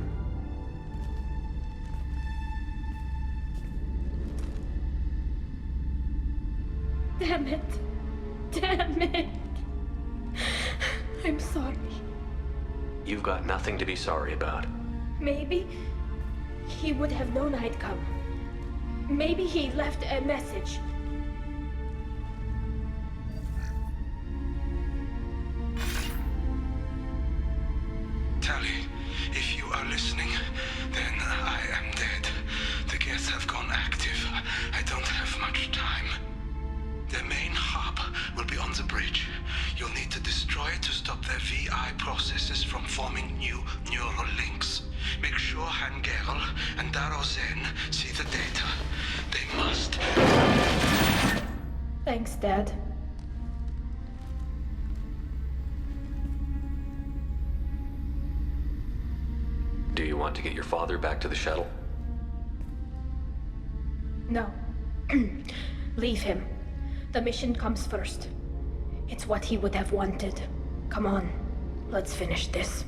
Damn it. I'm sorry. You've got nothing to be sorry about. Maybe he would have known I'd come. Maybe he left a message. Tally, if you are listening, then I am dead. The Geth have gone active. I don't have much time. Their main hub will be on the bridge. You'll need to destroy it to stop their VI processes from forming new neural links. Make sure Hangerl and Daro Zen see the data. They must. Thanks, Dad. Do you want to get your father back to the shuttle? No. Leave him. The mission comes first. It's what he would have wanted. Come on, let's finish this.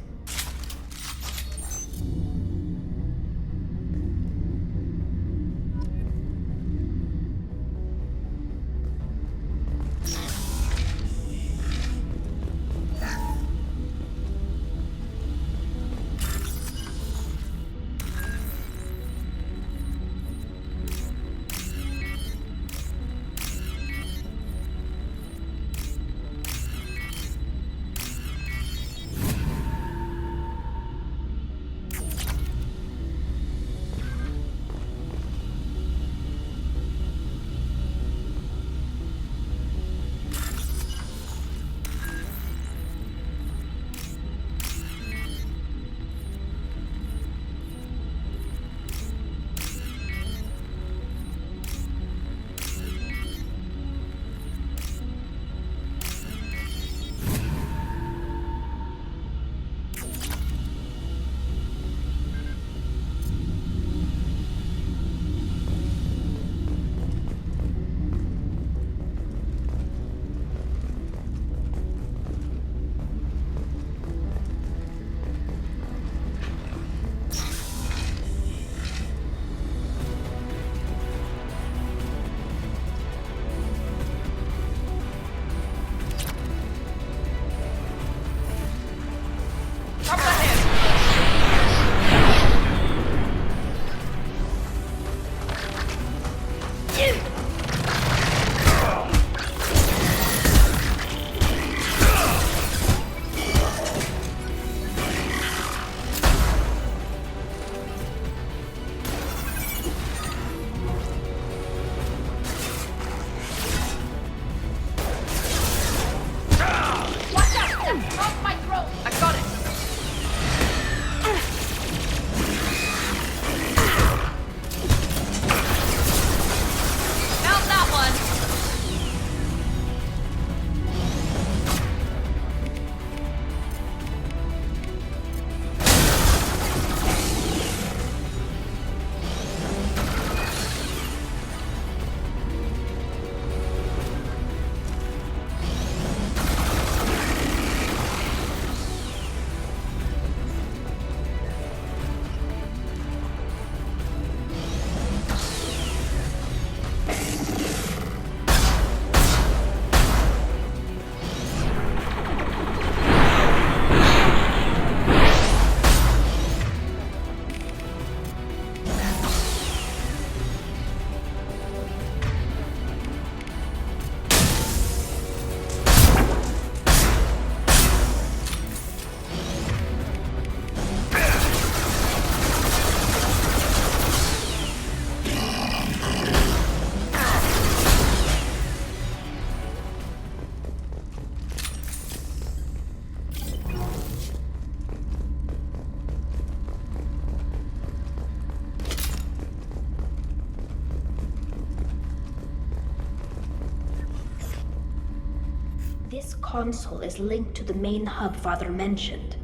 This console is linked to the main hub Father mentioned.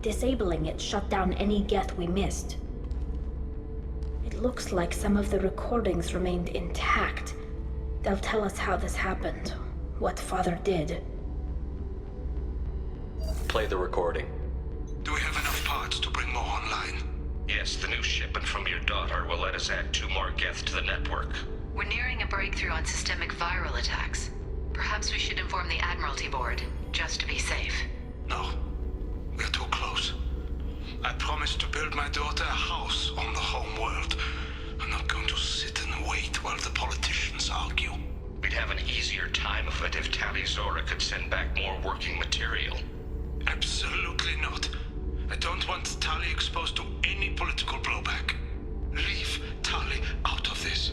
Disabling it shut down any Geth we missed. It looks like some of the recordings remained intact. They'll tell us how this happened, what Father did. Play the recording. Do we have enough parts to bring more online? Yes, the new shipment from your daughter will let us add 2 more Geth to the network. We're nearing a breakthrough on systemic viral attacks. Perhaps we should inform the Admiralty Board, just to be safe. No. We're too close. I promised to build my daughter a house on the home world. I'm not going to sit and wait while the politicians argue. We'd have an easier time of it if Tali Zora could send back more working material. Absolutely not. I don't want Tali exposed to any political blowback. Leave Tali out of this.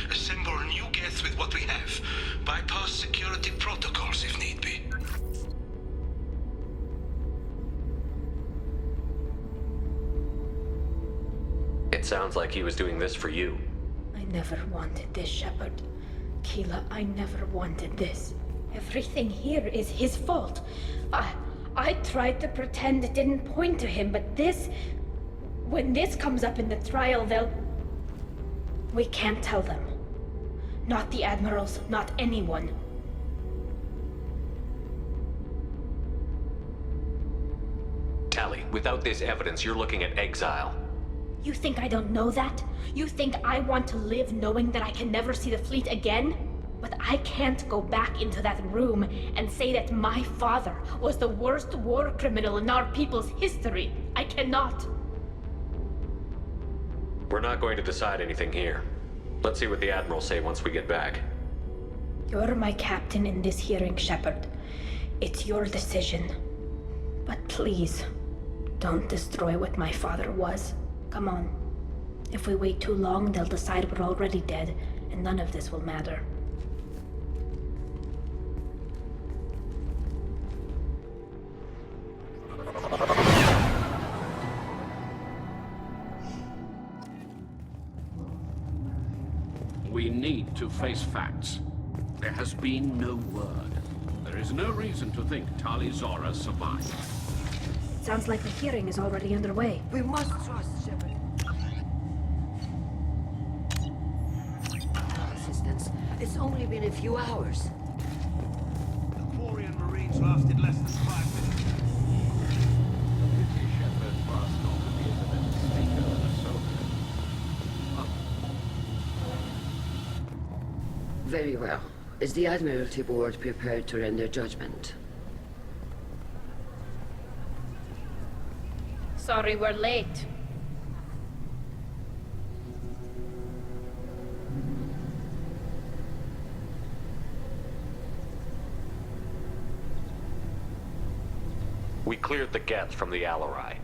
Assemble new Geth with what we have. Bypass security protocols if need be. It sounds like he was doing this for you. I never wanted this, Shepard. Keela, I never wanted this. Everything here is his fault. I tried to pretend it didn't point to him, but this... When this comes up in the trial, they'll... We can't tell them. Not the admirals, not anyone. Tali, without this evidence, you're looking at exile. You think I don't know that? You think I want to live knowing that I can never see the fleet again? But I can't go back into that room and say that my father was the worst war criminal in our people's history. I cannot. We're not going to decide anything here. Let's see what the Admirals say once we get back. You're my captain in this hearing, Shepard. It's your decision. But please, don't destroy what my father was. Come on. If we wait too long, they'll decide we're already dead, and none of this will matter. We need to face facts. There has been no word. There is no reason to think Tali Zora survived. Sounds like the hearing is already underway. We must trust Shepard. Assistance. It's only been a few hours. The Quarian Marines lasted less than 5 minutes. Very well. Is the Admiralty Board prepared to render judgment? Sorry we're late. We cleared the Geth from the S.L.E.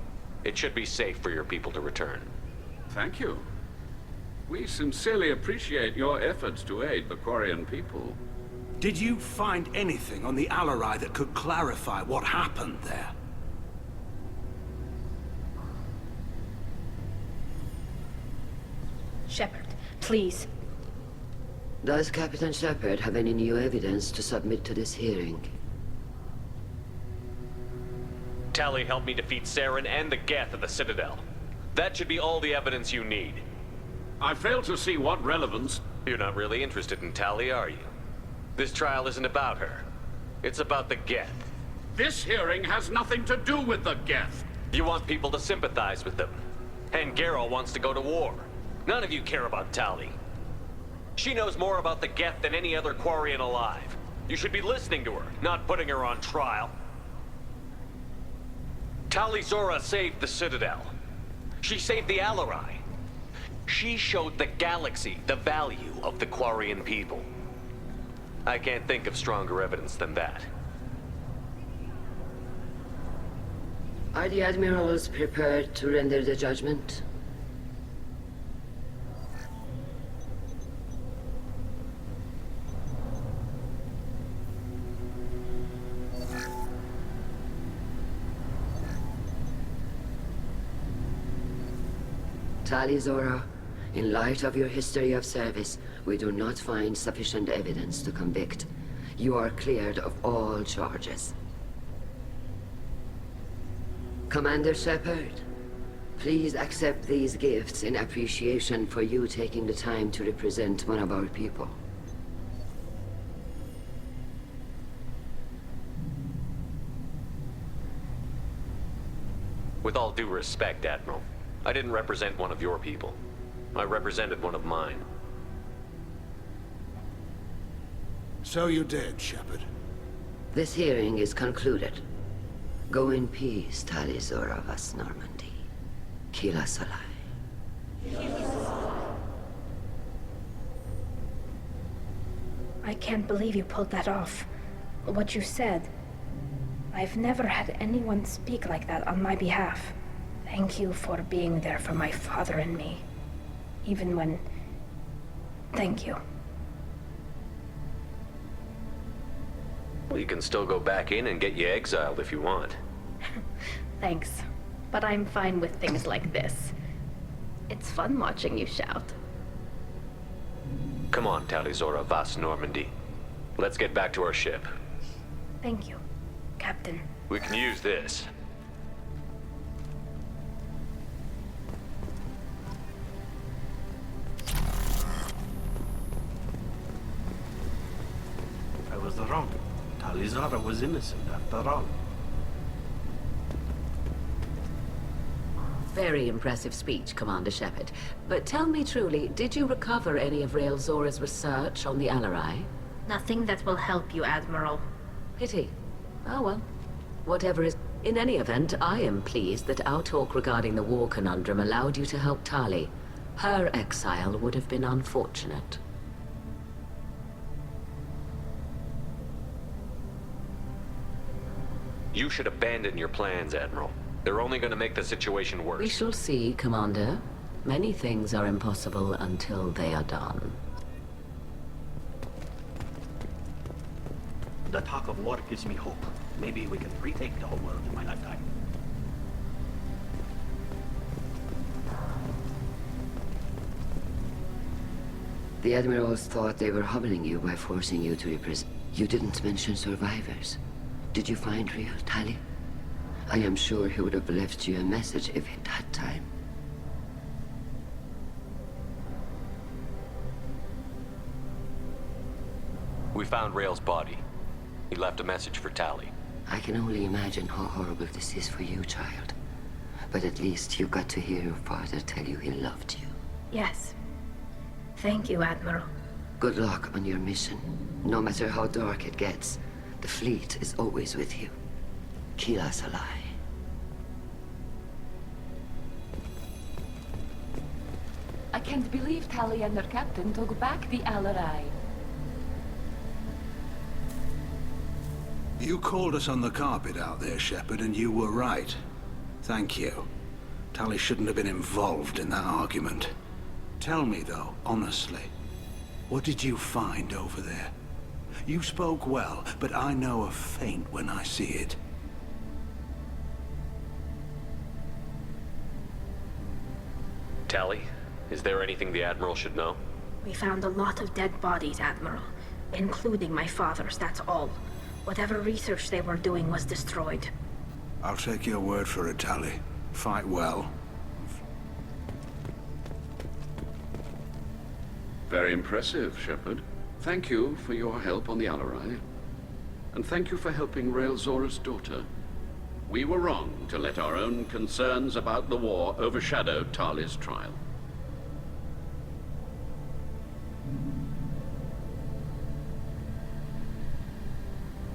It should be safe for your people to return. Thank you. We sincerely appreciate your efforts to aid the Quarian people. Did you find anything on the S.L.E. that could clarify what happened there? Shepard, please. Does Captain Shepard have any new evidence to submit to this hearing? Tali helped me defeat Saren and the Geth at the Citadel. That should be all the evidence you need. I fail to see what relevance... You're not really interested in Tali, are you? This trial isn't about her. It's about the Geth. This hearing has nothing to do with the Geth. You want people to sympathize with them. And Geralt wants to go to war. None of you care about Tali. She knows more about the Geth than any other Quarian alive. You should be listening to her, not putting her on trial. Tali Zora saved the Citadel. She saved the S.L.E. She showed the galaxy the value of the Quarian people. I can't think of stronger evidence than that. Are the Admirals prepared to render the judgment? Tali Zora, in light of your history of service, we do not find sufficient evidence to convict. You are cleared of all charges. Commander Shepard, please accept these gifts in appreciation for you taking the time to represent one of our people. With all due respect, Admiral, I didn't represent one of your people. I represented one of mine. So you did, Shepard. This hearing is concluded. Go in peace, Tali Zora Vas Normandy. Kila Salai. I can't believe you pulled that off. What you said. I've never had anyone speak like that on my behalf. Thank you for being there for my father and me. Even when... Thank you. Well, you can still go back in and get you exiled if you want. Thanks. But I'm fine with things like this. It's fun watching you shout. Come on, Talizora Vas Normandy. Let's get back to our ship. Thank you, Captain. We can use this. I was wrong. Talizara was innocent after all. Very impressive speech, Commander Shepard. But tell me truly, did you recover any of Rael Zora's research on the S.L.E? Nothing that will help you, Admiral. Pity. Oh well. Whatever is... In any event, I am pleased that our talk regarding the war conundrum allowed you to help Tali. Her exile would have been unfortunate. You should abandon your plans, Admiral. They're only going to make the situation worse. We shall see, Commander. Many things are impossible until they are done. The talk of war gives me hope. Maybe we can retake the whole world in my lifetime. The Admirals thought they were humbling you by forcing you to represent. You didn't mention survivors. Did you find real Tali? I am sure he would have left you a message if he'd had time. We found Rael's body. He left a message for Tali. I can only imagine how horrible this is for you, child. But at least you got to hear your father tell you he loved you. Yes. Thank you, Admiral. Good luck on your mission. No matter how dark it gets, the fleet is always with you. Kila Salai. I can't believe Tali and her captain took back the S.L.E. You called us on the carpet out there, Shepard, and you were right. Thank you. Tali shouldn't have been involved in that argument. Tell me, though, honestly, what did you find over there? You spoke well, but I know a feint when I see it. Tali, is there anything the Admiral should know? We found a lot of dead bodies, Admiral. Including my father's, that's all. Whatever research they were doing was destroyed. I'll take your word for it, Tali. Fight well. Very impressive, Shepard. Thank you for your help on the S.L.E. And thank you for helping Rael Zora's daughter. We were wrong to let our own concerns about the war overshadow Tali's trial.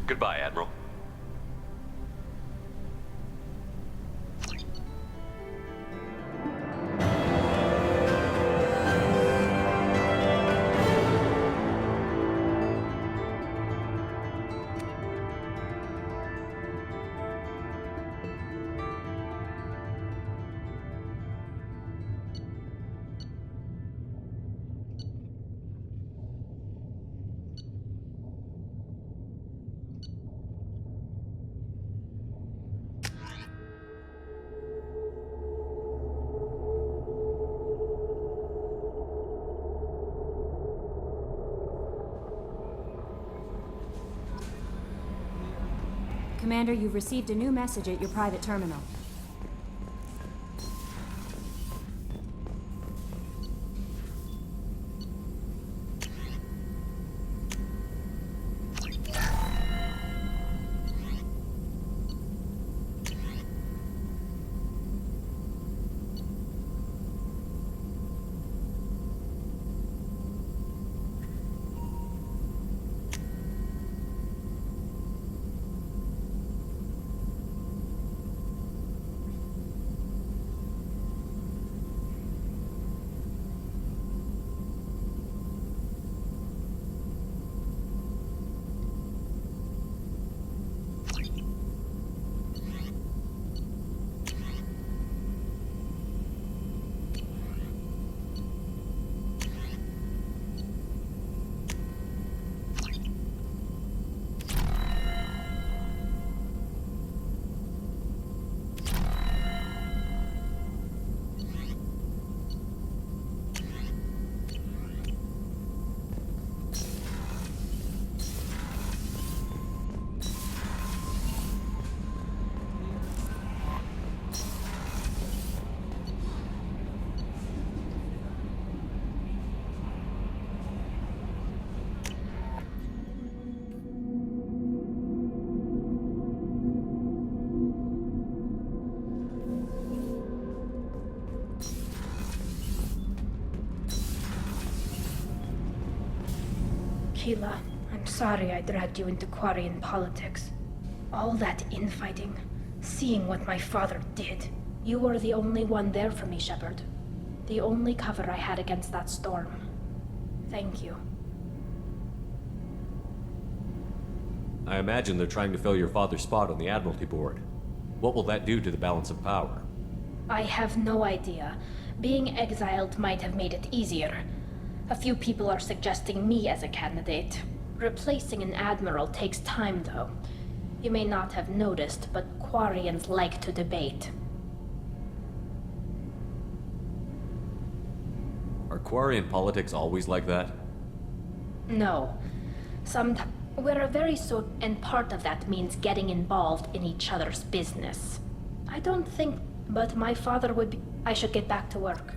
Goodbye, Admiral. Commander, you've received a new message at your private terminal. Keela, I'm sorry I dragged you into Quarian politics. All that infighting, seeing what my father did. You were the only one there for me, Shepard. The only cover I had against that storm. Thank you. I imagine they're trying to fill your father's spot on the Admiralty Board. What will that do to the balance of power? I have no idea. Being exiled might have made it easier. A few people are suggesting me as a candidate. Replacing an admiral takes time, though. You may not have noticed, but Quarians like to debate. Are Quarian politics always like that? No. We're very and part of that means getting involved in each other's business. I don't think, but my father would be... I should get back to work.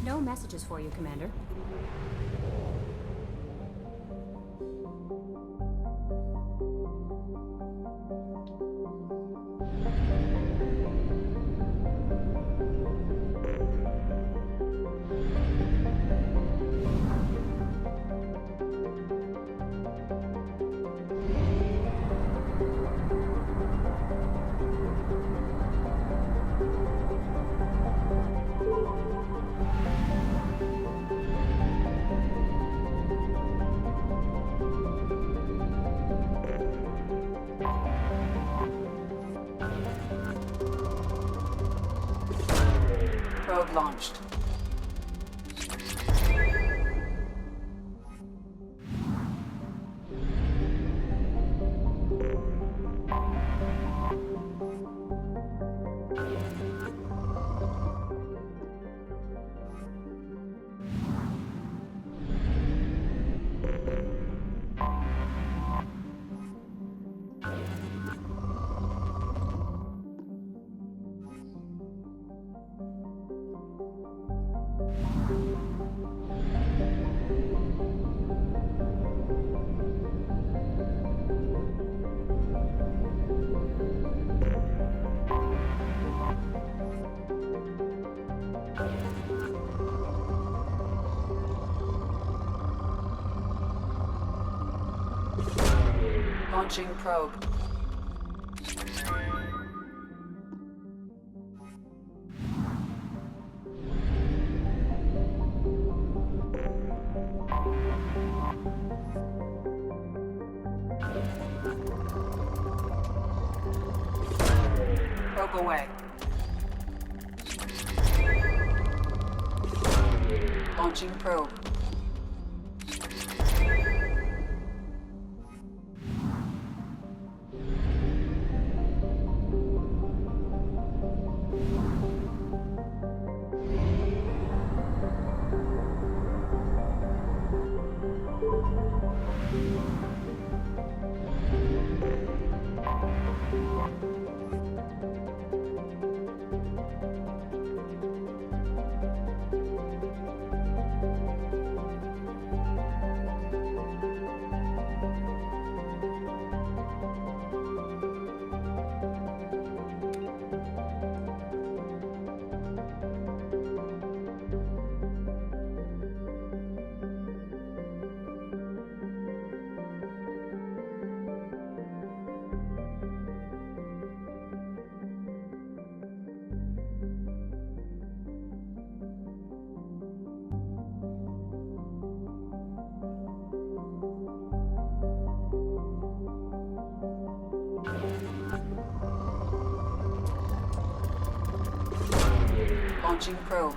No messages for you, Commander. Probe launched. Launching probe. Probe away. Launching probe. Launching probe.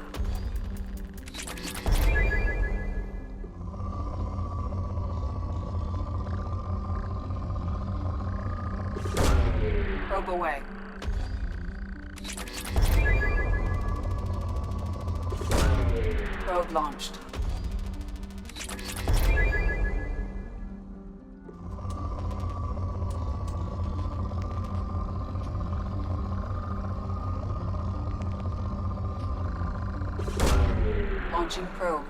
Probe away. Probe launched. Launching probe.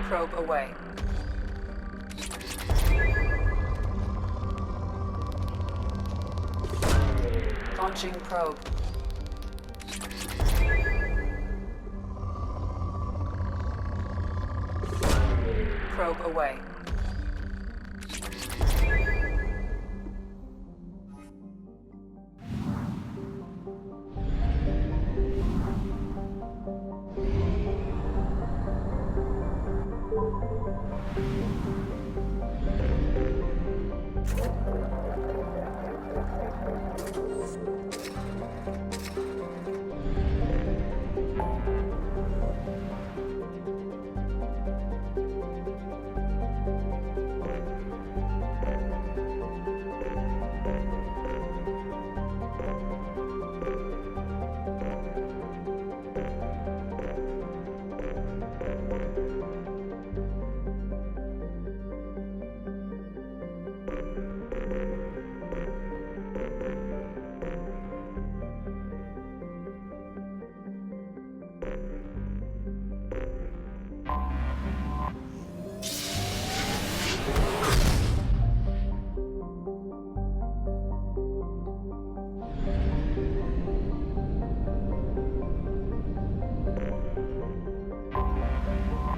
Probe away. Launching probe. Probe away.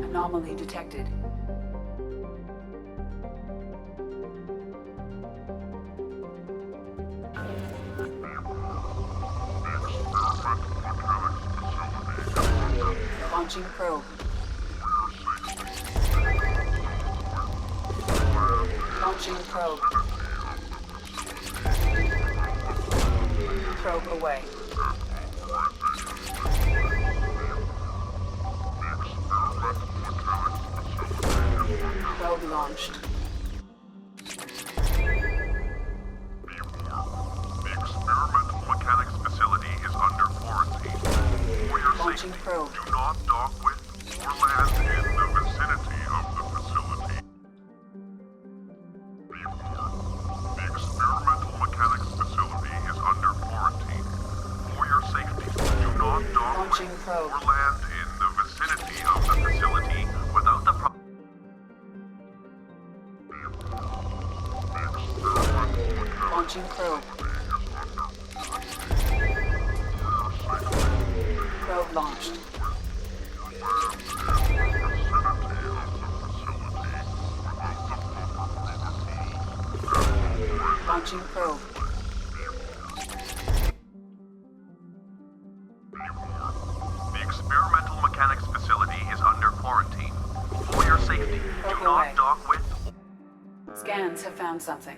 Anomaly detected. Launching probe. Launching probe. Probe away. Probe launched. The experimental mechanics facility is under quarantine. For your Launching safety, probe. do not dock with or land in the vicinity of the facility. The experimental mechanics facility is under quarantine. For your safety, do not dock Launching with probe. or land in the vicinity of the facility without the Launching probe. Probe launched. Launching probe. The experimental mechanics facility is under quarantine. found something.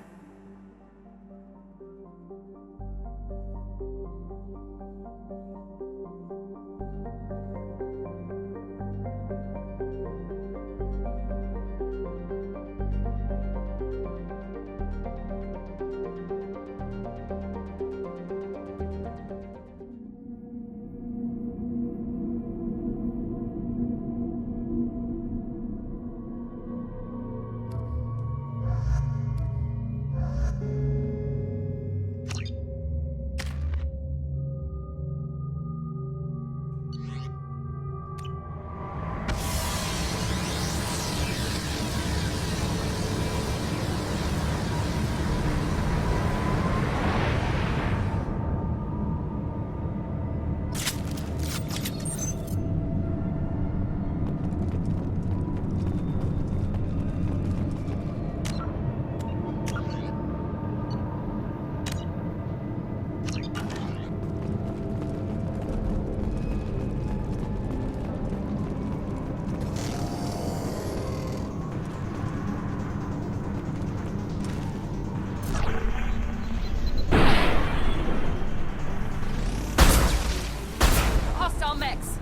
Hostile mechs.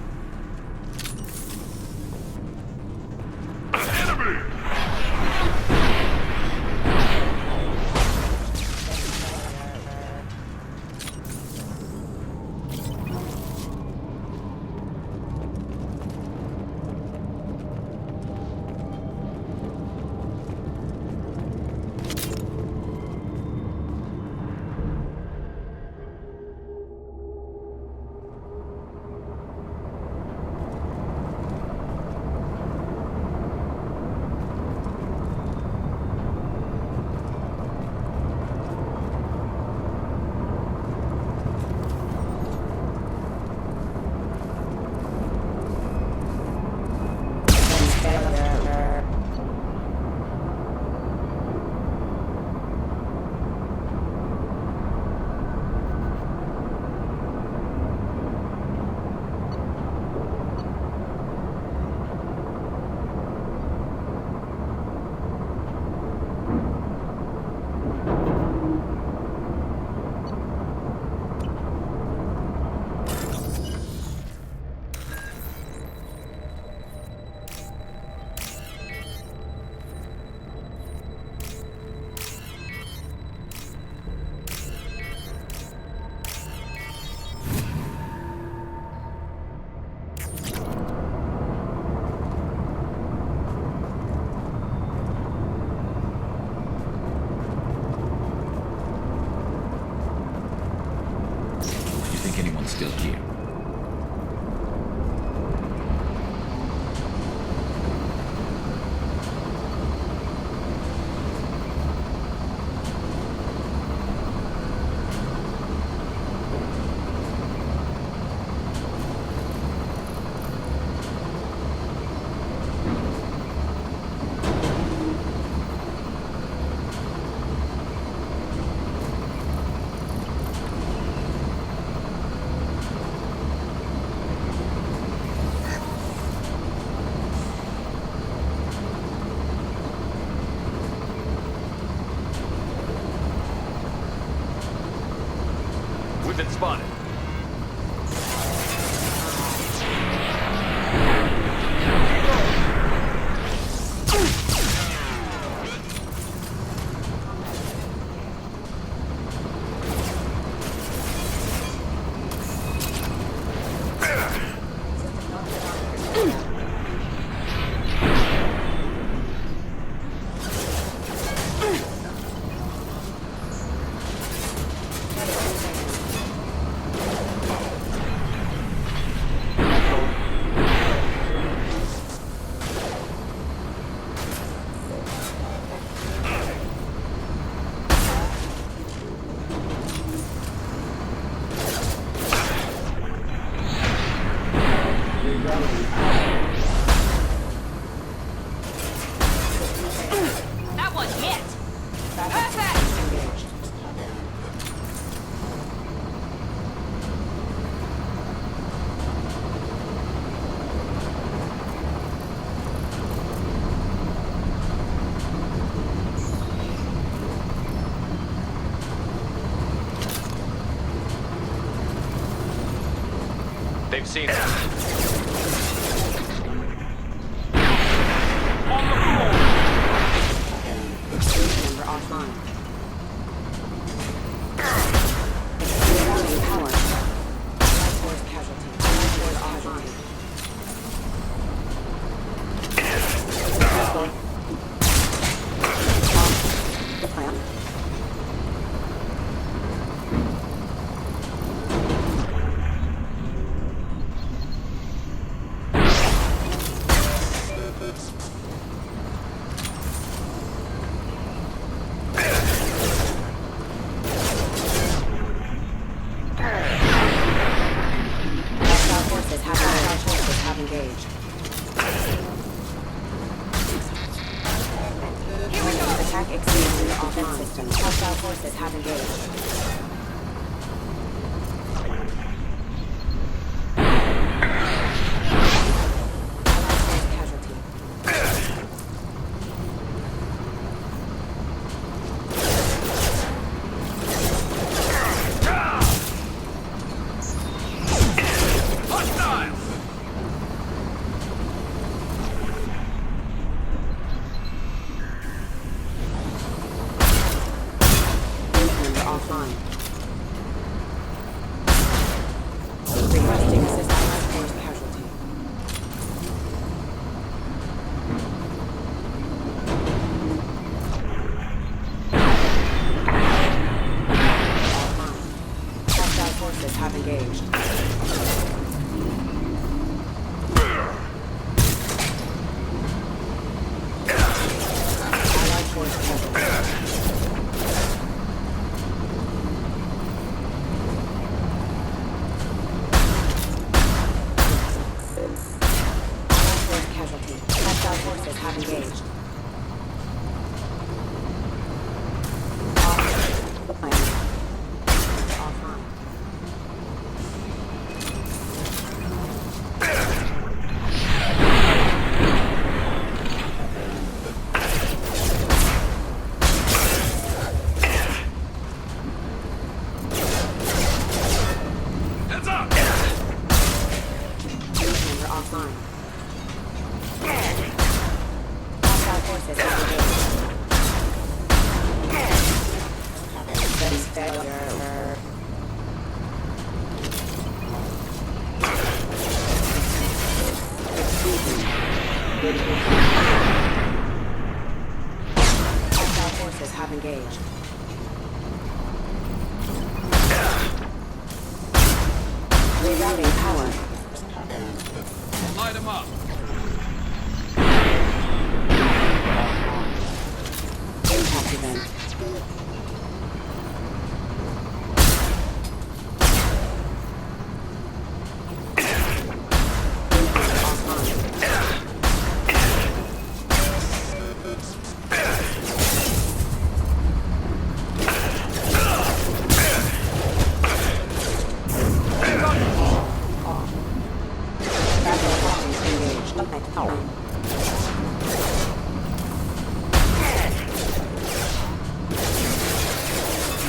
Still here. We've been spotted. That one hit. Perfect. They've seen us. Member offline. Rallying power. Force casualty. Force offline. The plan. Engaged. Here we go. Attack exceeding the offense system. Hostile forces have engaged. Casualty. Offline. Requesting assistance. Force casualty. Offline. Hostile forces have engaged. Allied force casualty. Hostile forces have engaged. Offline. Heads up! Member offline. Hostile forces have engaged. Base failure. Hostile forces have engaged. Rerouting power. Light them up. Impact event.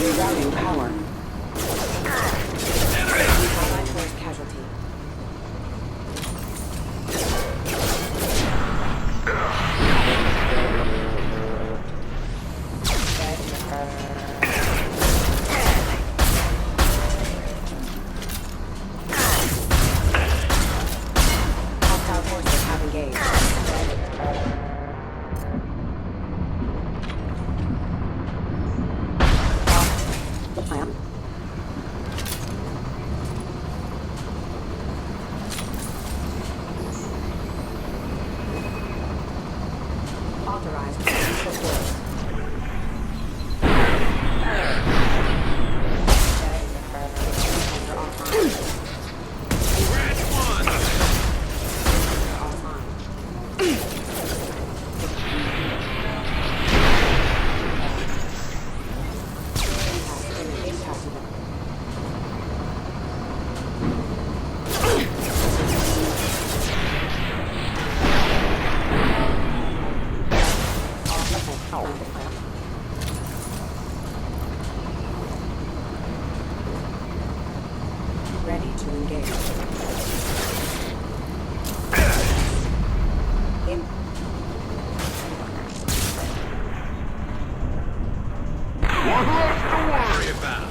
Rerouting power. Allied force casualty. Hostile forces have engaged. Plan. Authorized. Ready to engage. One less to worry about.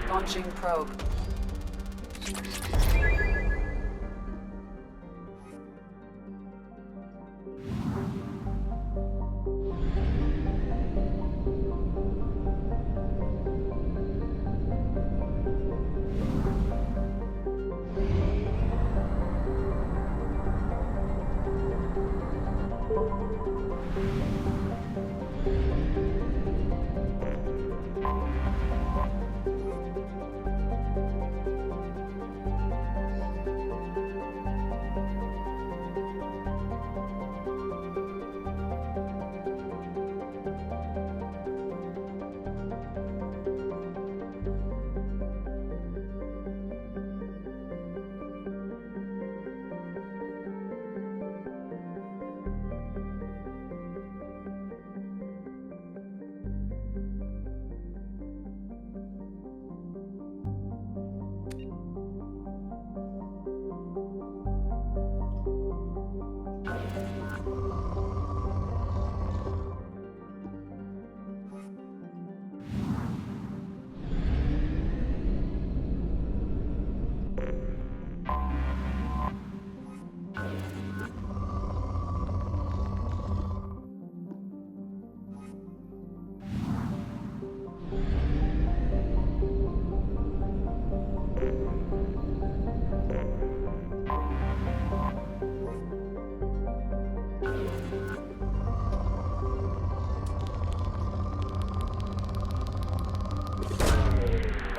Launching probe.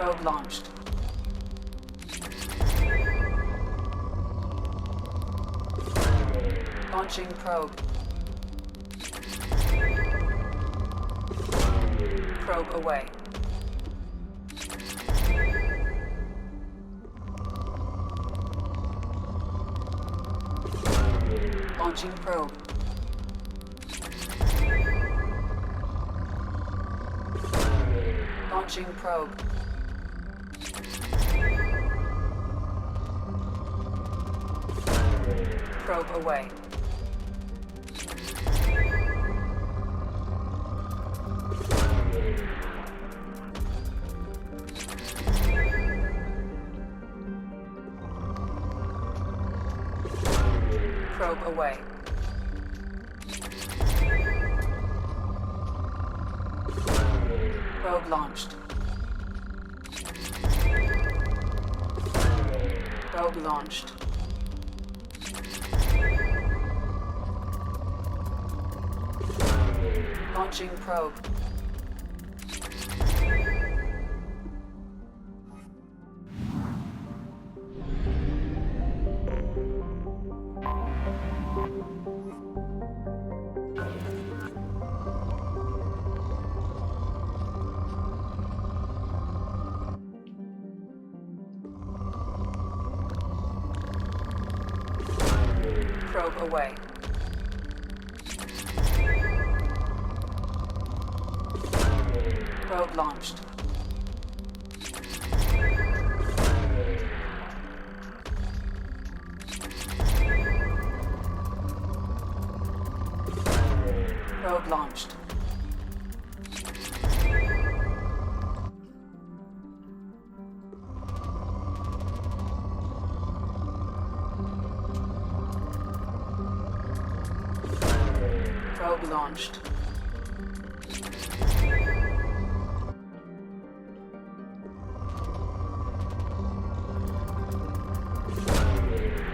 Probe launched. Launching probe. Probe away. Launching probe. Launching probe. Probe away. Probe away. Probe launched. Probe launched. Launching probe. Probe away. Probe launched. Probe launched. Probe launched.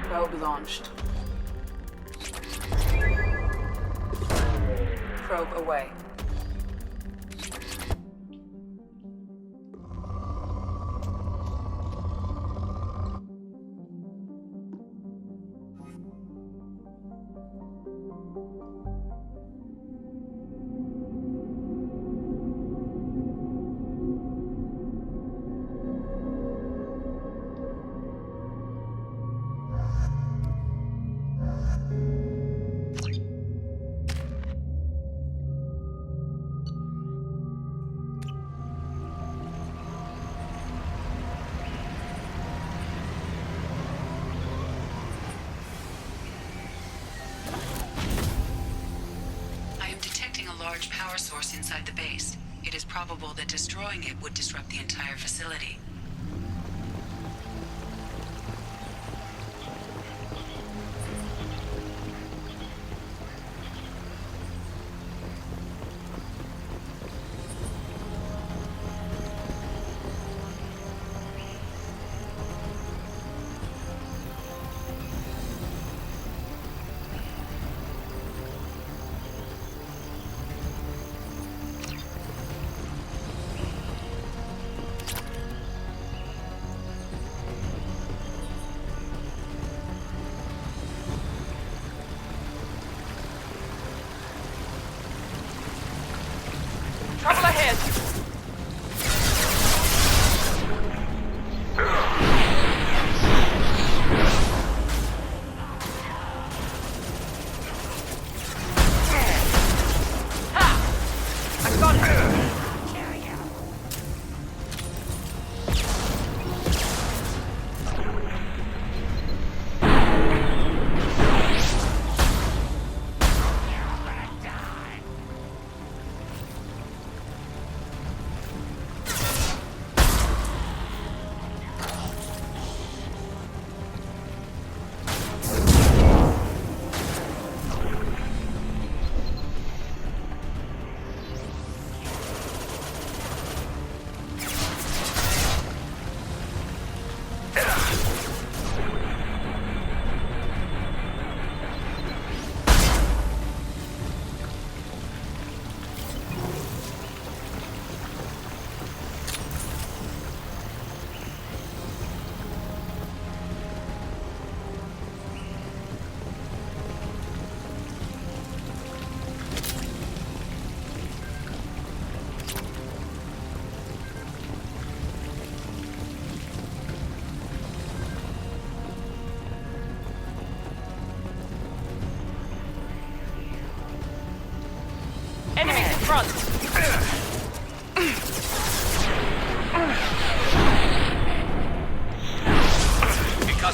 Probe launched. Probe away. Large power source inside the base. It is probable that destroying it would disrupt the entire facility.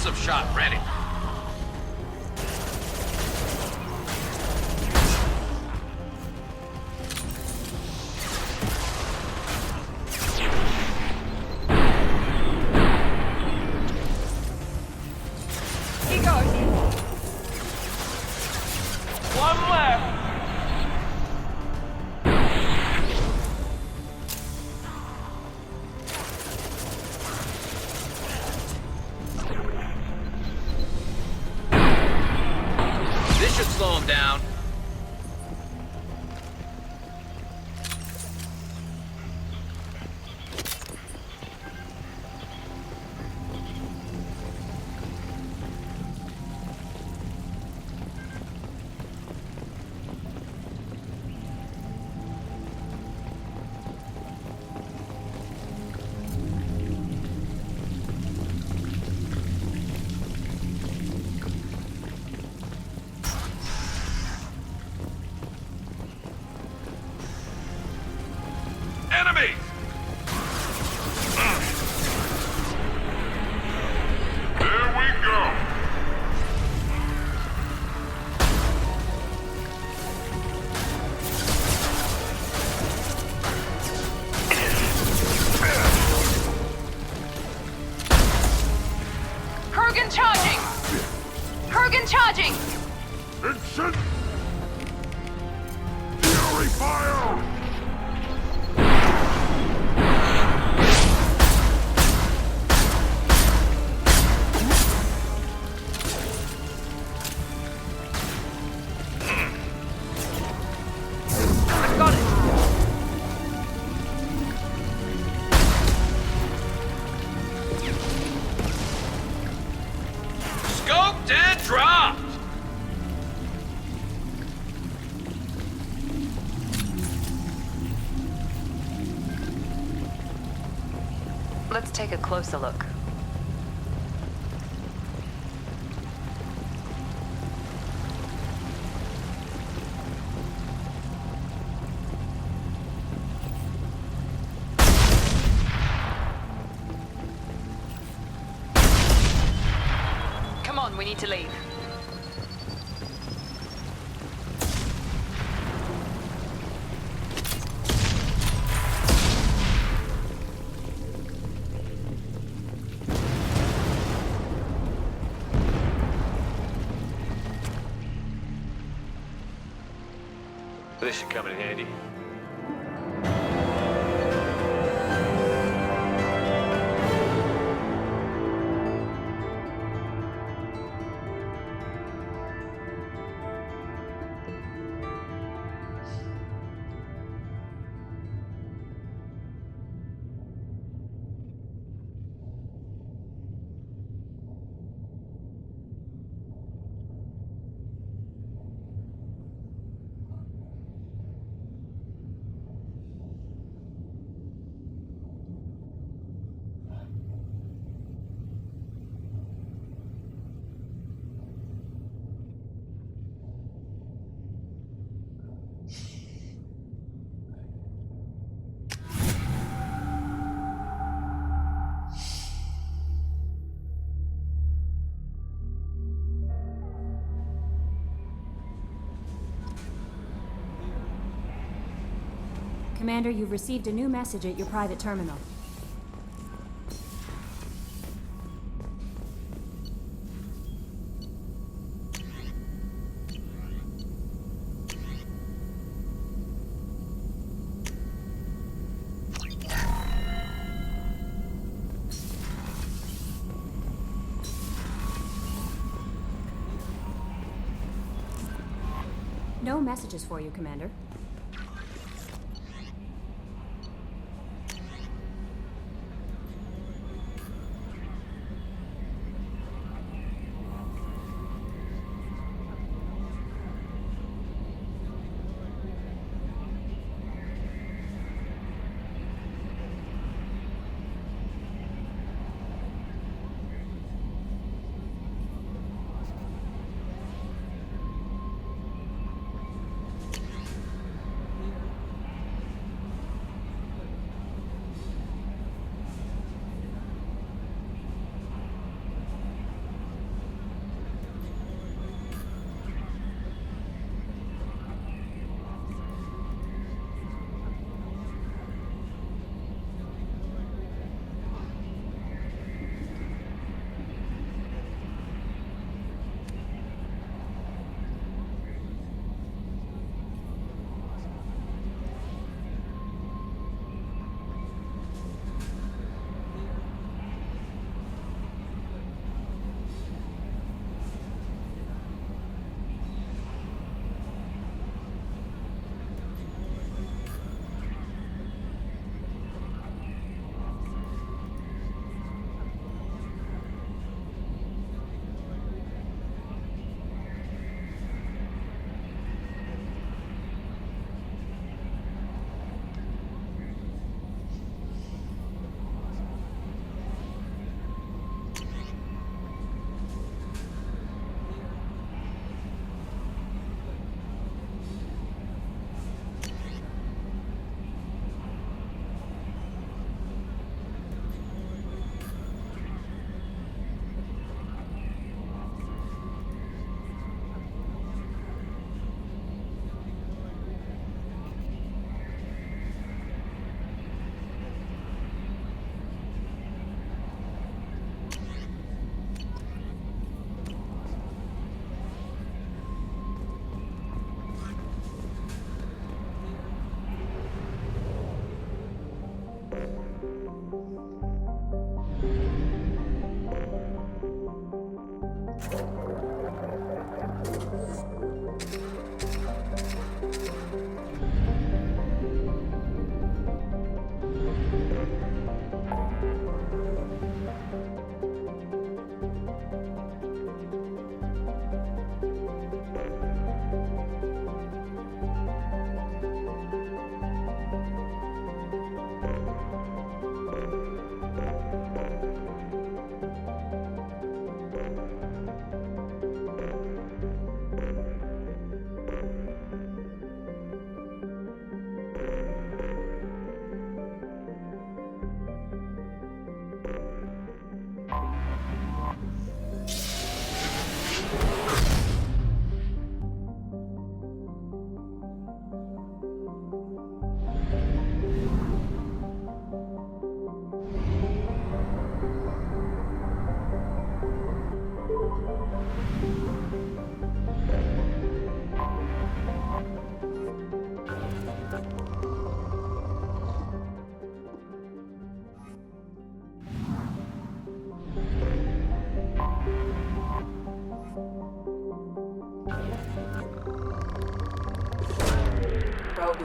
Explosive shot ready. He goes. One left. This should slow him down. Enemies! There we go! Kurgan charging! Kurgan charging! It's Fury fire! I've got it! Scoped and dropped! Let's take a closer look. Come on, we need to leave. This should come in handy. Commander, you've received a new message at your private terminal. No messages for you, Commander.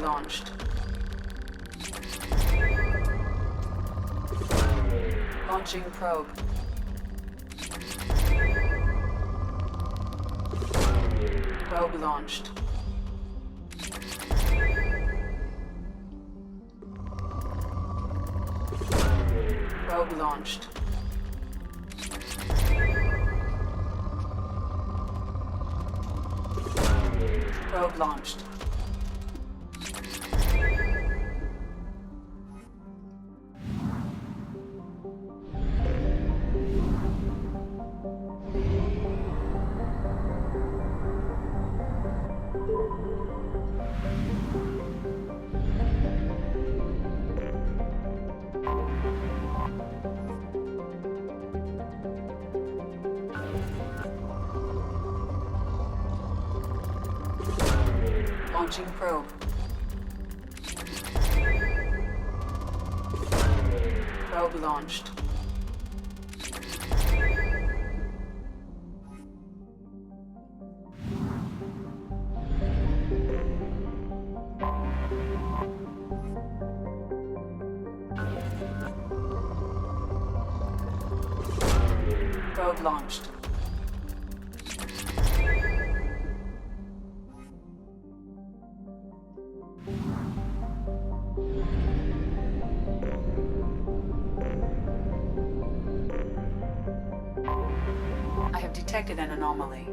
launched. Launching probe. Probe launched. Probe launched. Probe launched. Launching probe. Probe launched. Probe launched. I have detected an anomaly.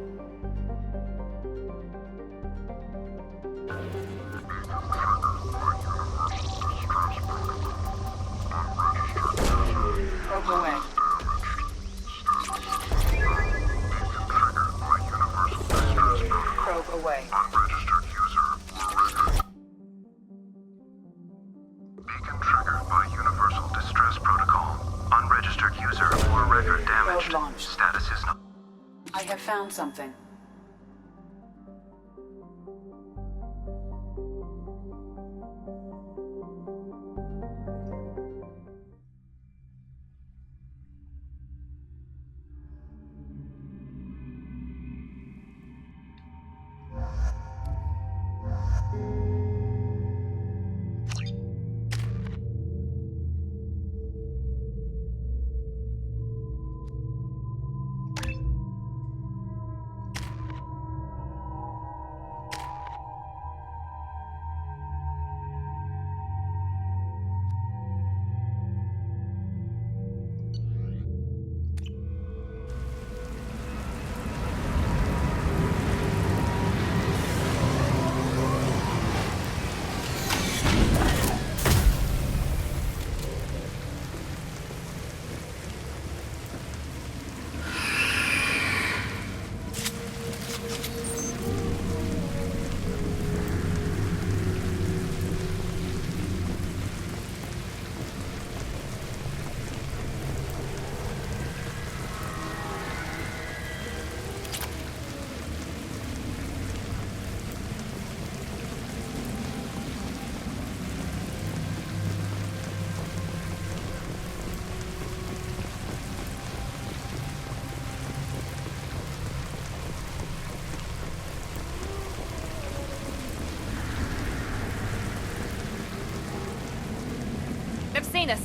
Probe away. Probe away. Unregistered user or record. Beacon triggered by Universal Distress Protocol. Unregistered user or record damaged. Probe launched. Status is not. I have found something. They've seen us.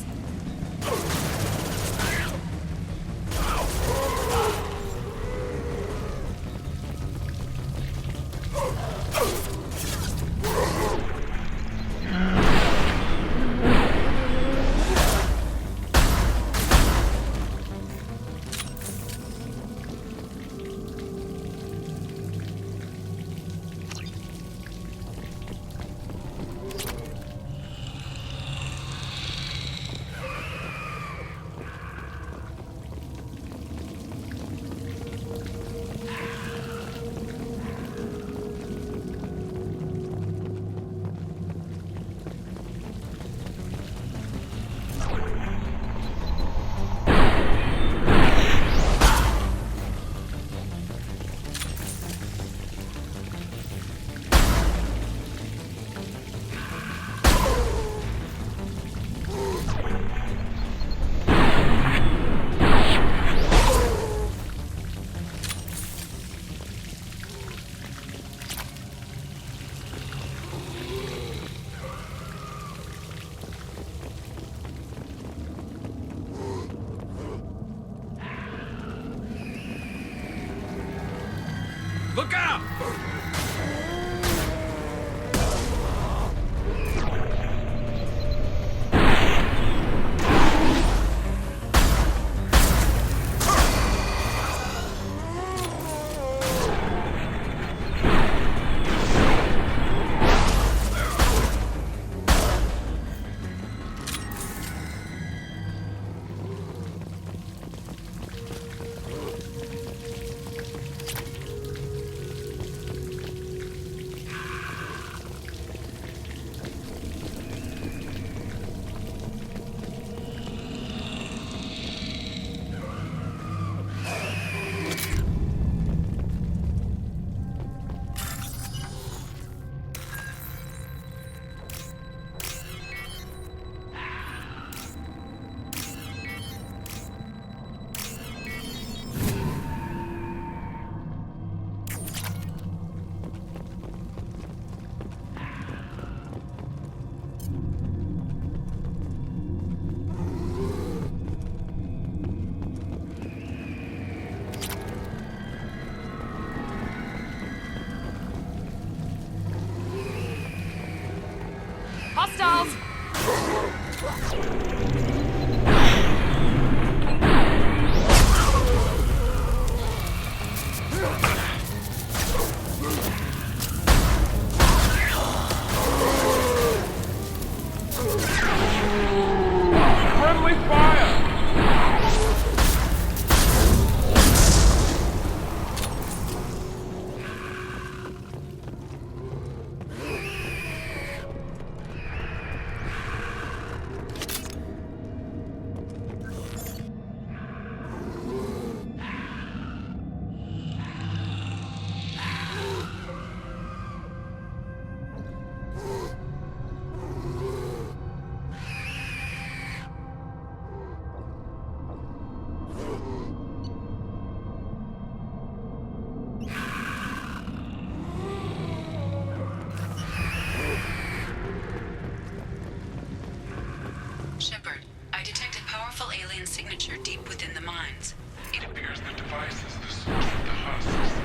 Shepard, I detect a powerful alien signature deep within the mines. It appears the device is the source of the husks.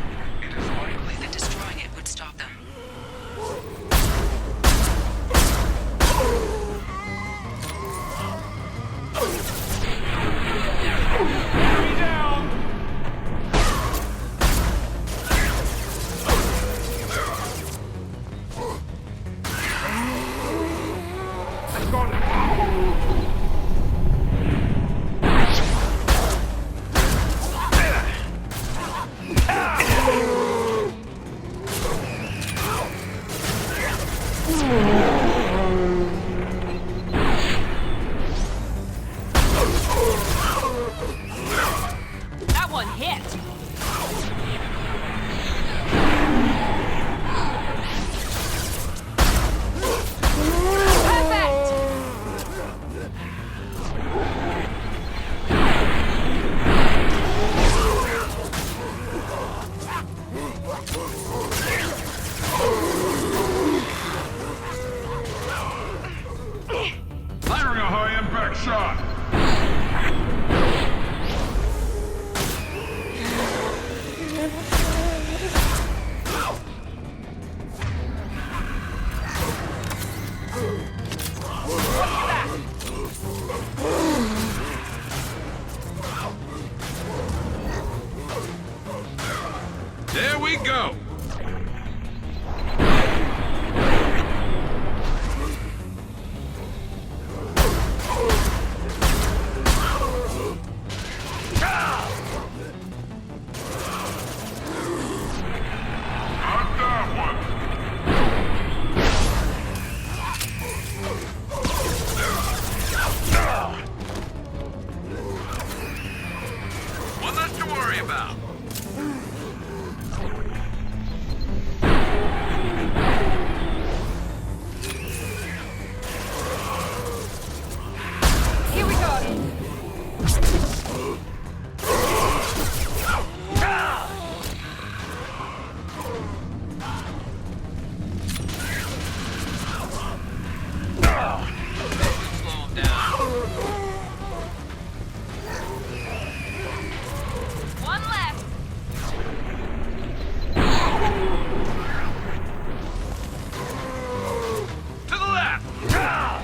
It is likely that destroying it would stop them. Enemy down! I got it! That one hit! Firing a high-impact shot! There we go! One less to worry about. Here we go! Slow him down. One left! To the left! Yes!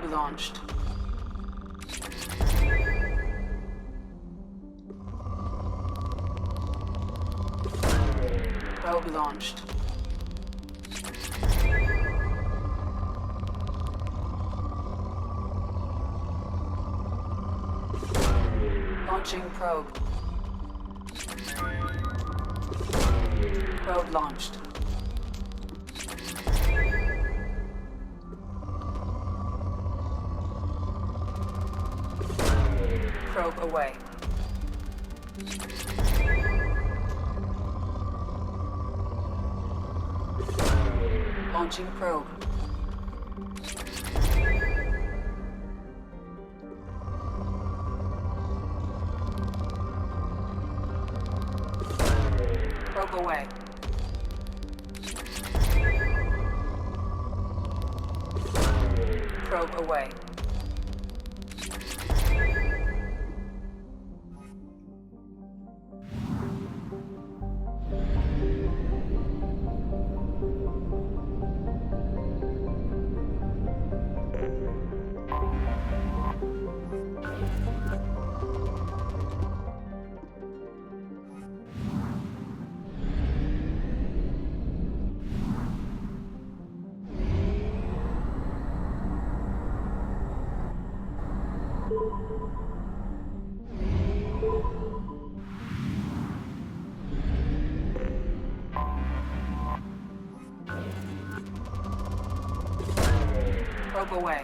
Probe launched. Probe launched. Launching probe. Probe launched. Probe away. Launching probe. Probe away. Probe away. Probe away.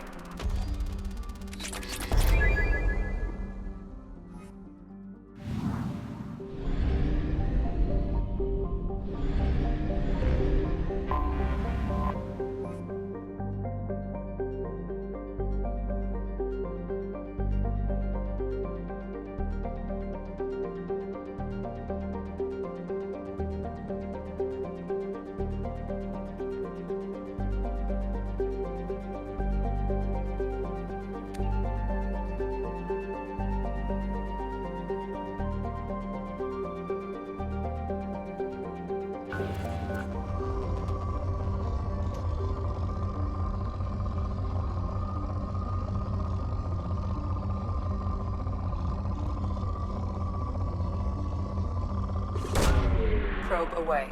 Probe away.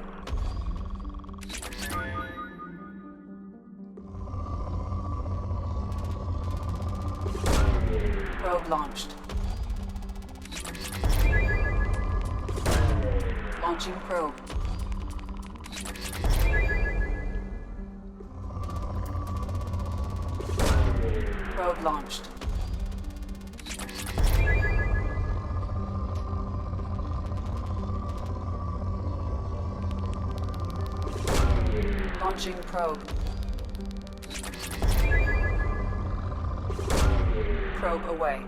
Probe launched. Launching probe. Probe launched. Launching probe. Probe away.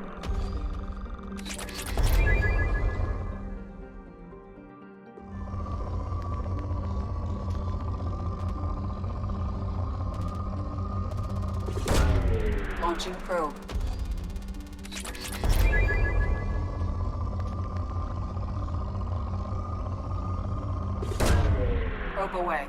Launching probe. Probe away.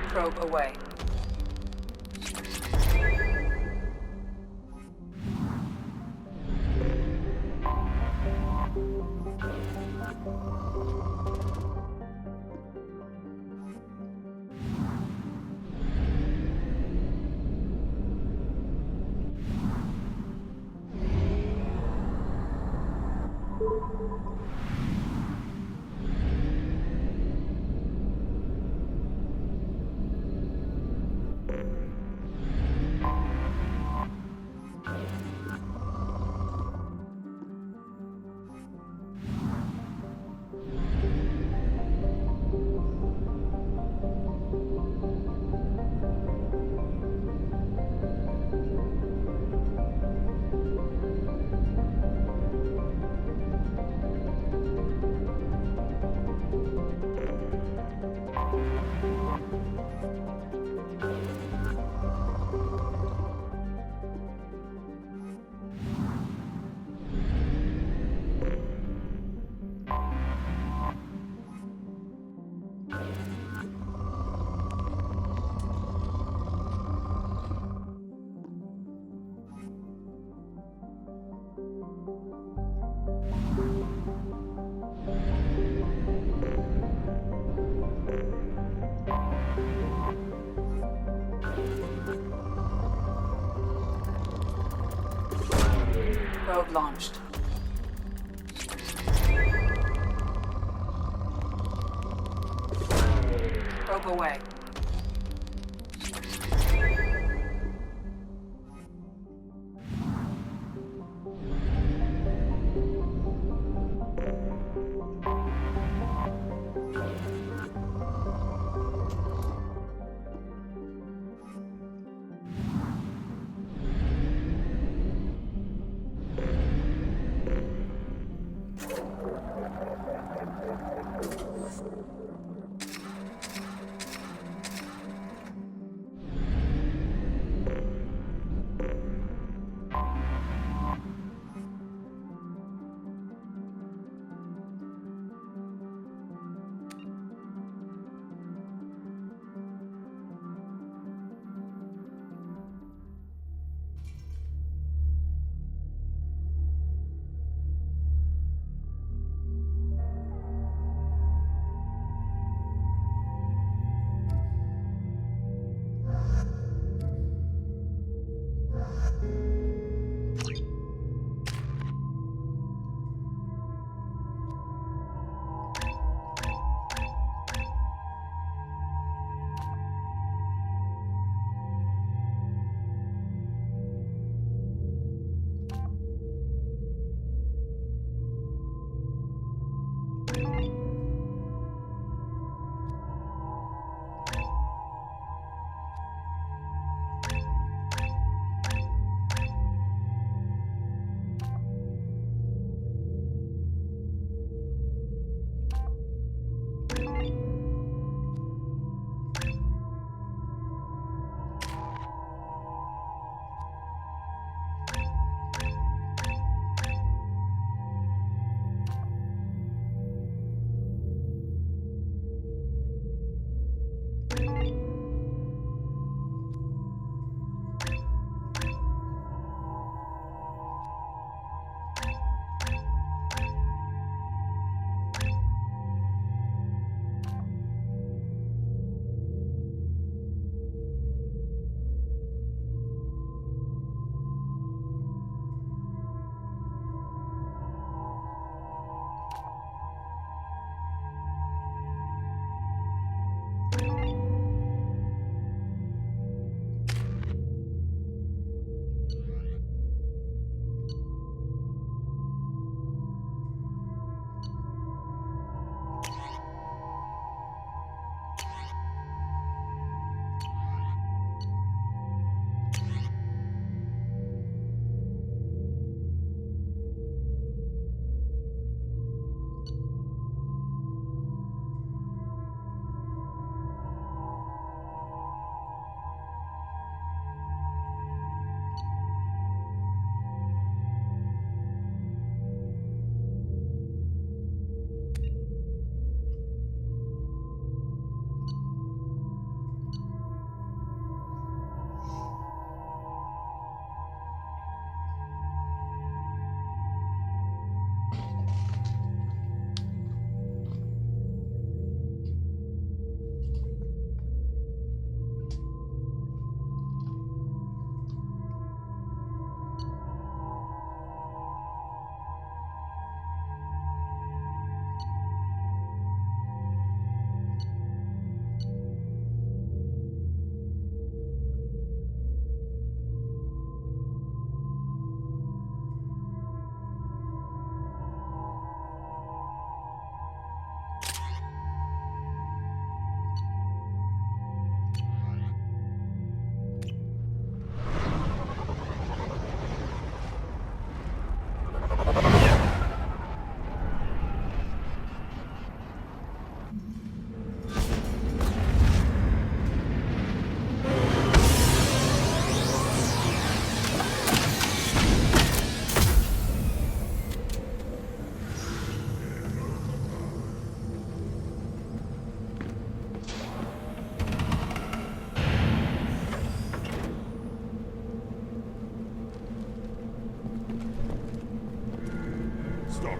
Probe away. launched. Probe away.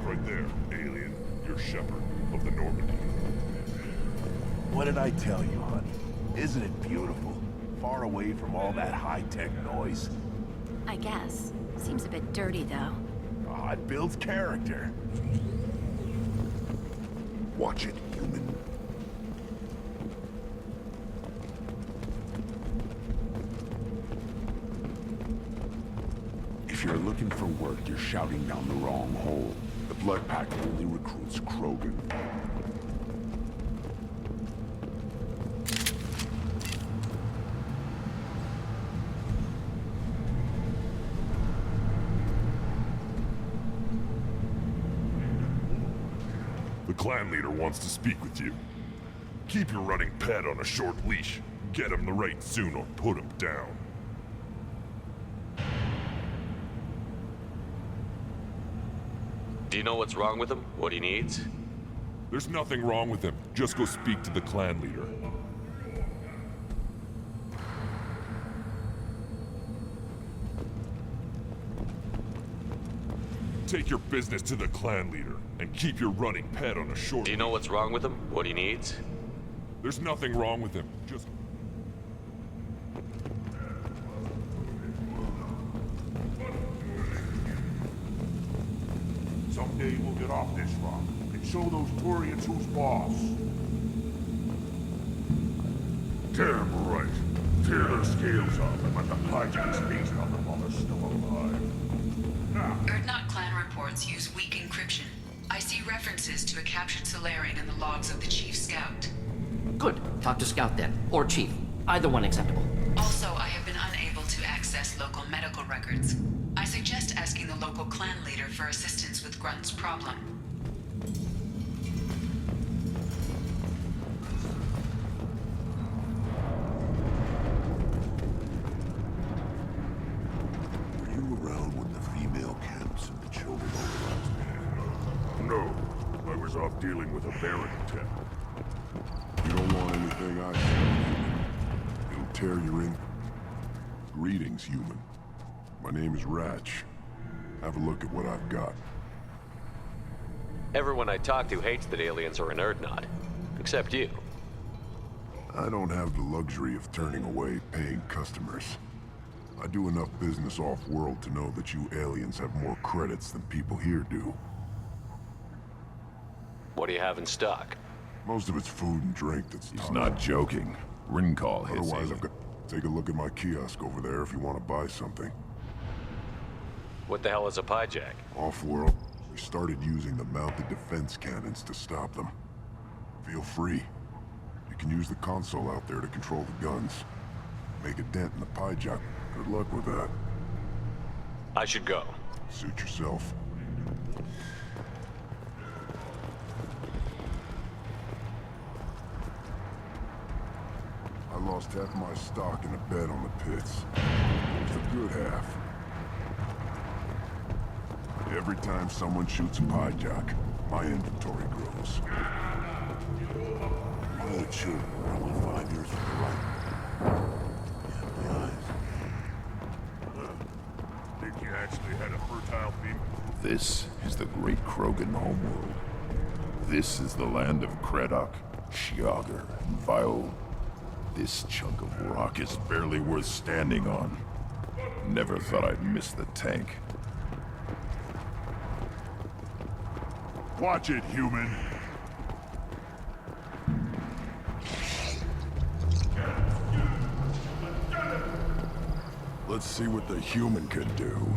right there, alien. You're Shepard of the Normandy. What did I tell you, honey? Isn't it beautiful? Far away from all that high-tech noise. I guess. Seems a bit dirty, though. it builds character. Watch it, human. If you're looking for work, you're shouting down the wrong hole. The Blood Pack only recruits Krogan. The clan leader wants to speak with you. Keep your running pet on a short leash. Get him the right soon or put him down. Do you know what's wrong with him? What he needs? There's nothing wrong with him. Just go speak to the clan leader. Take your business to the clan leader, and keep your running pet on a short... Do you know what's wrong with him? What he needs? There's nothing wrong with him. Just... Someday we'll get off this rock and show those Turians who's boss. Damn right. Tear their scales off and let the hijackers feast on them while they're still alive. Erdnot clan reports use weak encryption. I see references to a captured Solarian in the logs of the Chief Scout. Good. Talk to Scout then. Or Chief. Either one acceptable. Also, I have been unable to access local medical records. I suggest asking the local clan leader for assistance with Grunt's problem. Were you around when the female camps and the children organized? No. I was off dealing with a Baron attack. You don't want anything I say. It'll tear you in. Greetings, human. My name is Ratch. Have a look at what I've got. Everyone I talk to hates that aliens are in Erdnot. Except you. I don't have the luxury of turning away paying customers. I do enough business off-world to know that you aliens have more credits than people here do. What do you have in stock? Most of it's food and drink that's He's not joking. Ringcall hits Otherwise, alien. I've got... Take a look at my kiosk over there if you want to buy something. What the hell is a pyjack? Off-world, we started using the mounted defense cannons to stop them. Feel free. You can use the console out there to control the guns. Make a dent in the pyjack. Good luck with that. I should go. Suit yourself. I lost half my stock in a bet on the pits. It's a good half. Every time someone shoots a pyjack, my inventory grows. One of the children were only 5 years from the right. Yeah, my eyes. Think you actually had a fertile female? This is the great Krogan homeworld. This is the land of Kredok, Shiagar, and Vio. This chunk of rock is barely worth standing on. Never thought I'd miss the tank. Watch it, human. Let's see what the human can do.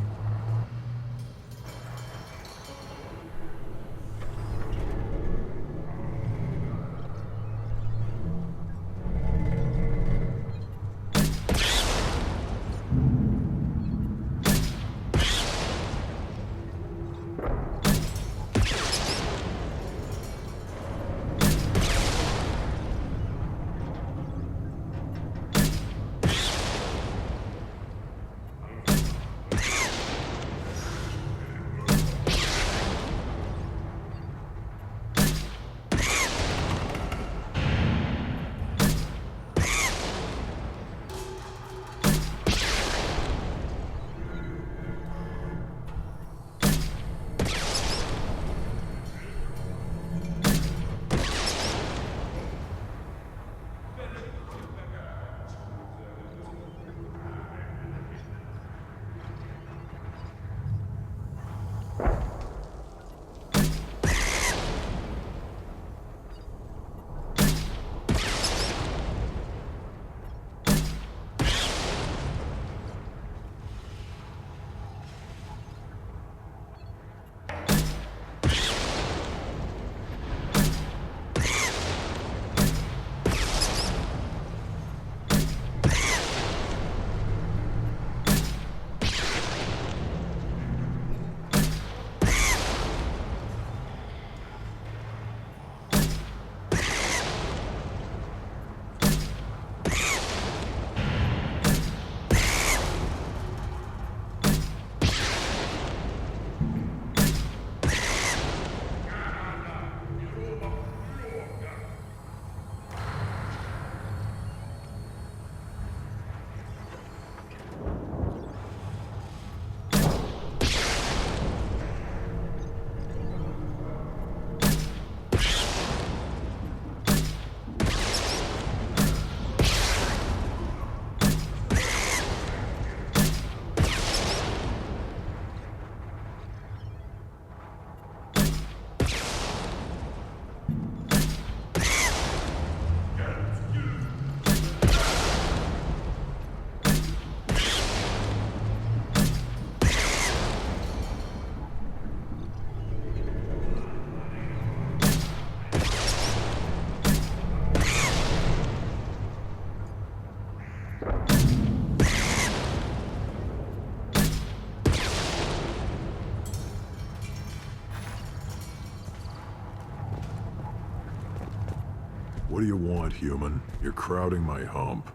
What do you want, human? You're crowding my hump.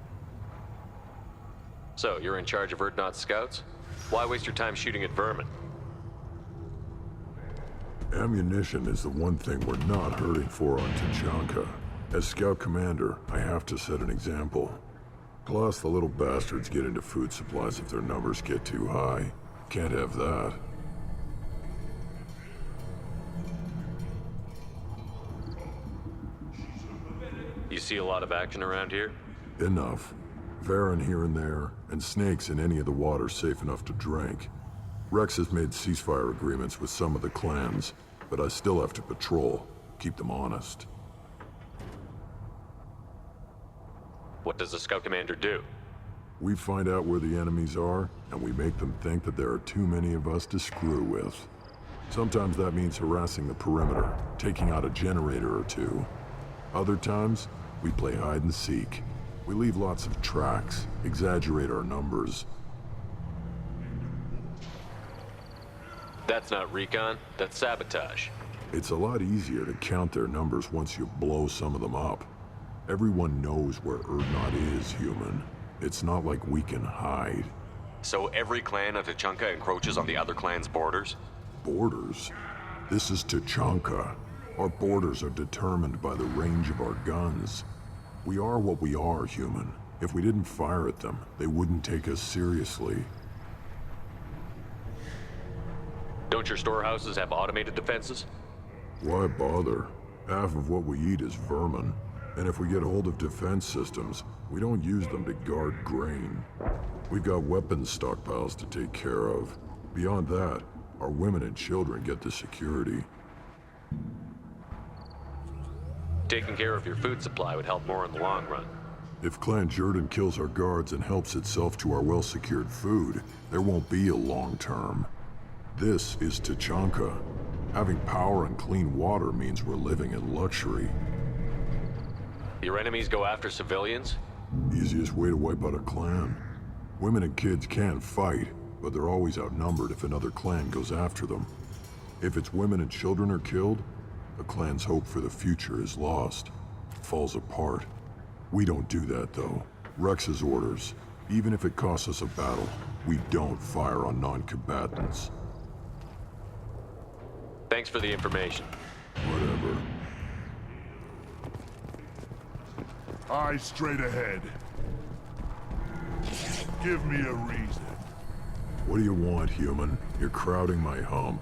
So, you're in charge of Urdnot's scouts? Why waste your time shooting at vermin? Ammunition is the one thing we're not hurting for on Tachanka. As scout commander, I have to set an example. Plus, the little bastards get into food supplies if their numbers get too high. Can't have that. You see a lot of action around here? Enough. Varen here and there, and snakes in any of the water safe enough to drink. Rex has made ceasefire agreements with some of the clans, but I still have to patrol, keep them honest. What does the scout commander do? We find out where the enemies are, and we make them think that there are too many of us to screw with. Sometimes that means harassing the perimeter, taking out a generator or two. Other times, we play hide and seek. We leave lots of tracks, exaggerate our numbers. That's not recon, that's sabotage. It's a lot easier to count their numbers once you blow some of them up. Everyone knows where Urdnot is, human. It's not like we can hide. So every clan of Tachanka encroaches on the other clan's borders? Borders? This is Tachanka. Our borders are determined by the range of our guns. We are what we are, human. If we didn't fire at them, they wouldn't take us seriously. Don't your storehouses have automated defenses? Why bother? Half of what we eat is vermin. And if we get hold of defense systems, we don't use them to guard grain. We've got weapons stockpiles to take care of. Beyond that, our women and children get the security. Taking care of your food supply would help more in the long run. If Clan Jordan kills our guards and helps itself to our well-secured food, there won't be a long term. This is Tachanka. Having power and clean water means we're living in luxury. Your enemies go after civilians? Easiest way to wipe out a clan. Women and kids can fight, but they're always outnumbered if another clan goes after them. If its women and children are killed, the clan's hope for the future is lost. Falls apart. We don't do that, though. Rex's orders. Even if it costs us a battle, we don't fire on non-combatants. Thanks for the information. Whatever. Eyes straight ahead. Give me a reason. What do you want, human? You're crowding my hump.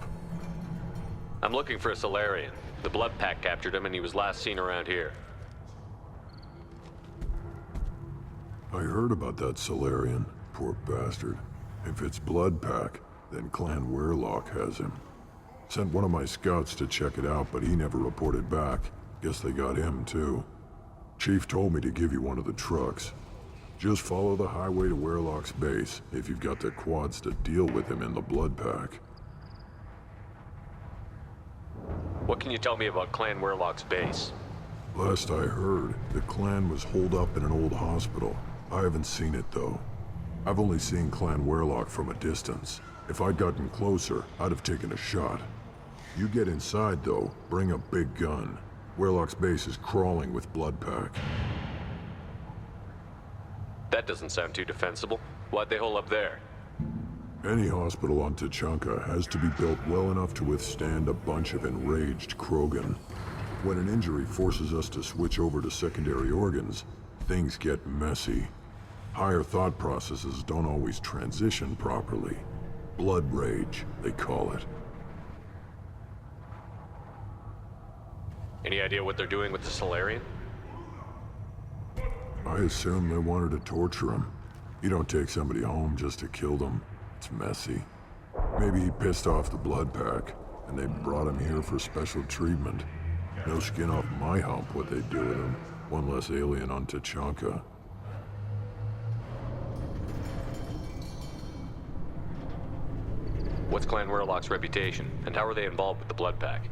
I'm looking for a Solarian. The Blood Pack captured him and he was last seen around here. I heard about that Solarian. Poor bastard. If it's Blood Pack, then Clan Weirlock has him. Sent one of my scouts to check it out, but he never reported back. Guess they got him, too. Chief told me to give you one of the trucks. Just follow the highway to Weirlock's base, if you've got the quads to deal with him in the Blood Pack. What can you tell me about Clan Weirlock's base? Last I heard, the clan was holed up in an old hospital. I haven't seen it, though. I've only seen Clan Weirlock from a distance. If I'd gotten closer, I'd have taken a shot. You get inside, though, bring a big gun. Weirlock's base is crawling with Blood Pack. That doesn't sound too defensible. Why'd they hole up there? Any hospital on Tachanka has to be built well enough to withstand a bunch of enraged Krogan. When an injury forces us to switch over to secondary organs, things get messy. Higher thought processes don't always transition properly. Blood rage, they call it. Any idea what they're doing with the Solarian? I assume they wanted to torture him. You don't take somebody home just to kill them. It's messy. Maybe he pissed off the Blood Pack, and they brought him here for special treatment. No skin off my hump what they do with him. One less alien on Tachanka. What's Clan Weirlock's reputation, and how are they involved with the Blood Pack?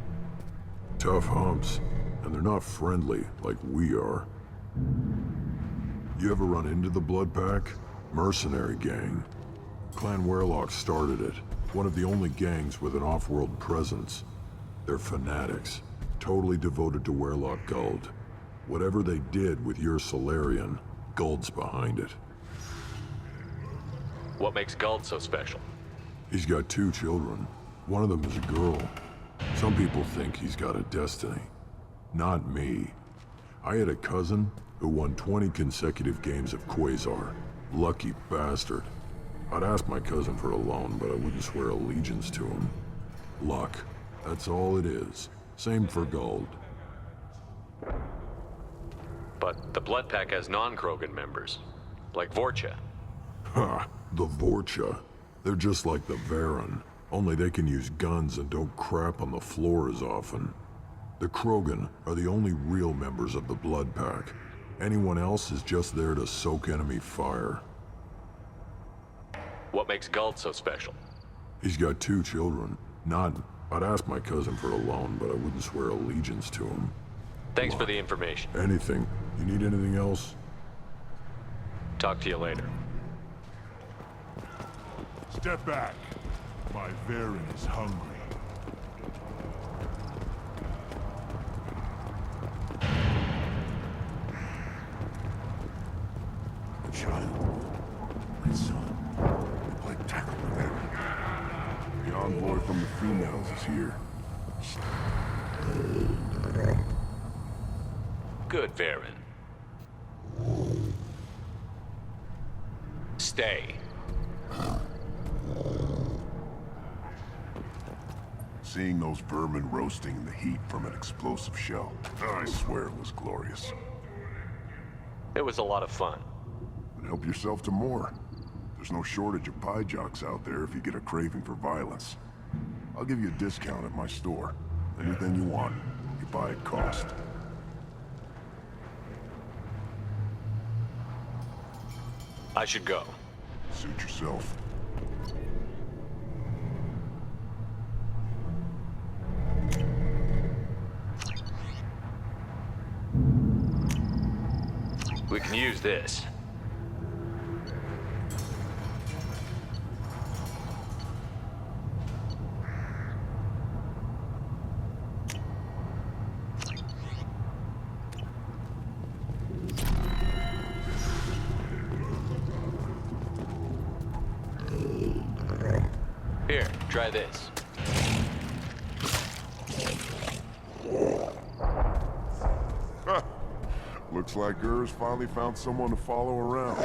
Tough humps, and they're not friendly like we are. You ever run into the Blood Pack? Mercenary gang. Clan Weirlock started it. One of the only gangs with an off-world presence. They're fanatics, totally devoted to Weirlock Guld. Whatever they did with your Solarian, Guld's behind it. What makes Guld so special? He's got 2 children. One of them is a girl. Some people think he's got a destiny. Not me. I had a cousin who won 20 consecutive games of Quasar. Lucky bastard. I'd ask my cousin for a loan, but I wouldn't swear allegiance to him. Luck. That's all it is. Same for Guld. But the Blood Pack has non-Krogan members, like Vorcha. Ha! The Vorcha. They're just like the Varen, only they can use guns and don't crap on the floor as often. The Krogan are the only real members of the Blood Pack. Anyone else is just there to soak enemy fire. What makes Guld so special? He's got 2 children. I'd ask my cousin for a loan, but I wouldn't swear allegiance to him. Thanks for the information. Anything. You need anything else? Talk to you later. Step back. My Varen is hungry. Child. My son. You played tackle with him. The envoy from the females is here. Good, Varen. Stay. Seeing those vermin roasting in the heat from an explosive shell, I swear it was glorious. It was a lot of fun. But help yourself to more. There's no shortage of pie jocks out there if you get a craving for violence. I'll give you a discount at my store. Anything you want, you buy at cost. I should go. Suit yourself. We can use this. Here, try this. Looks like Ur's finally found someone to follow around.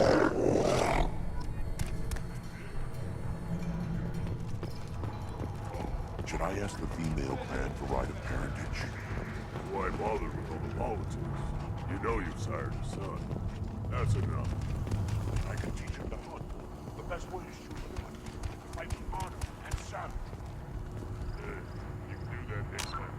Should I ask the female clan for right of parentage? Why bother with all the politics? You know you've sired a son. That's enough. I can teach him to hunt. The best way is to fight with honor and savage. You can do that next time.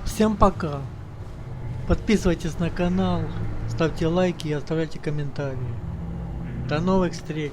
Всем пока. Подписывайтесь на канал, ставьте лайки и оставляйте комментарии. До новых встреч.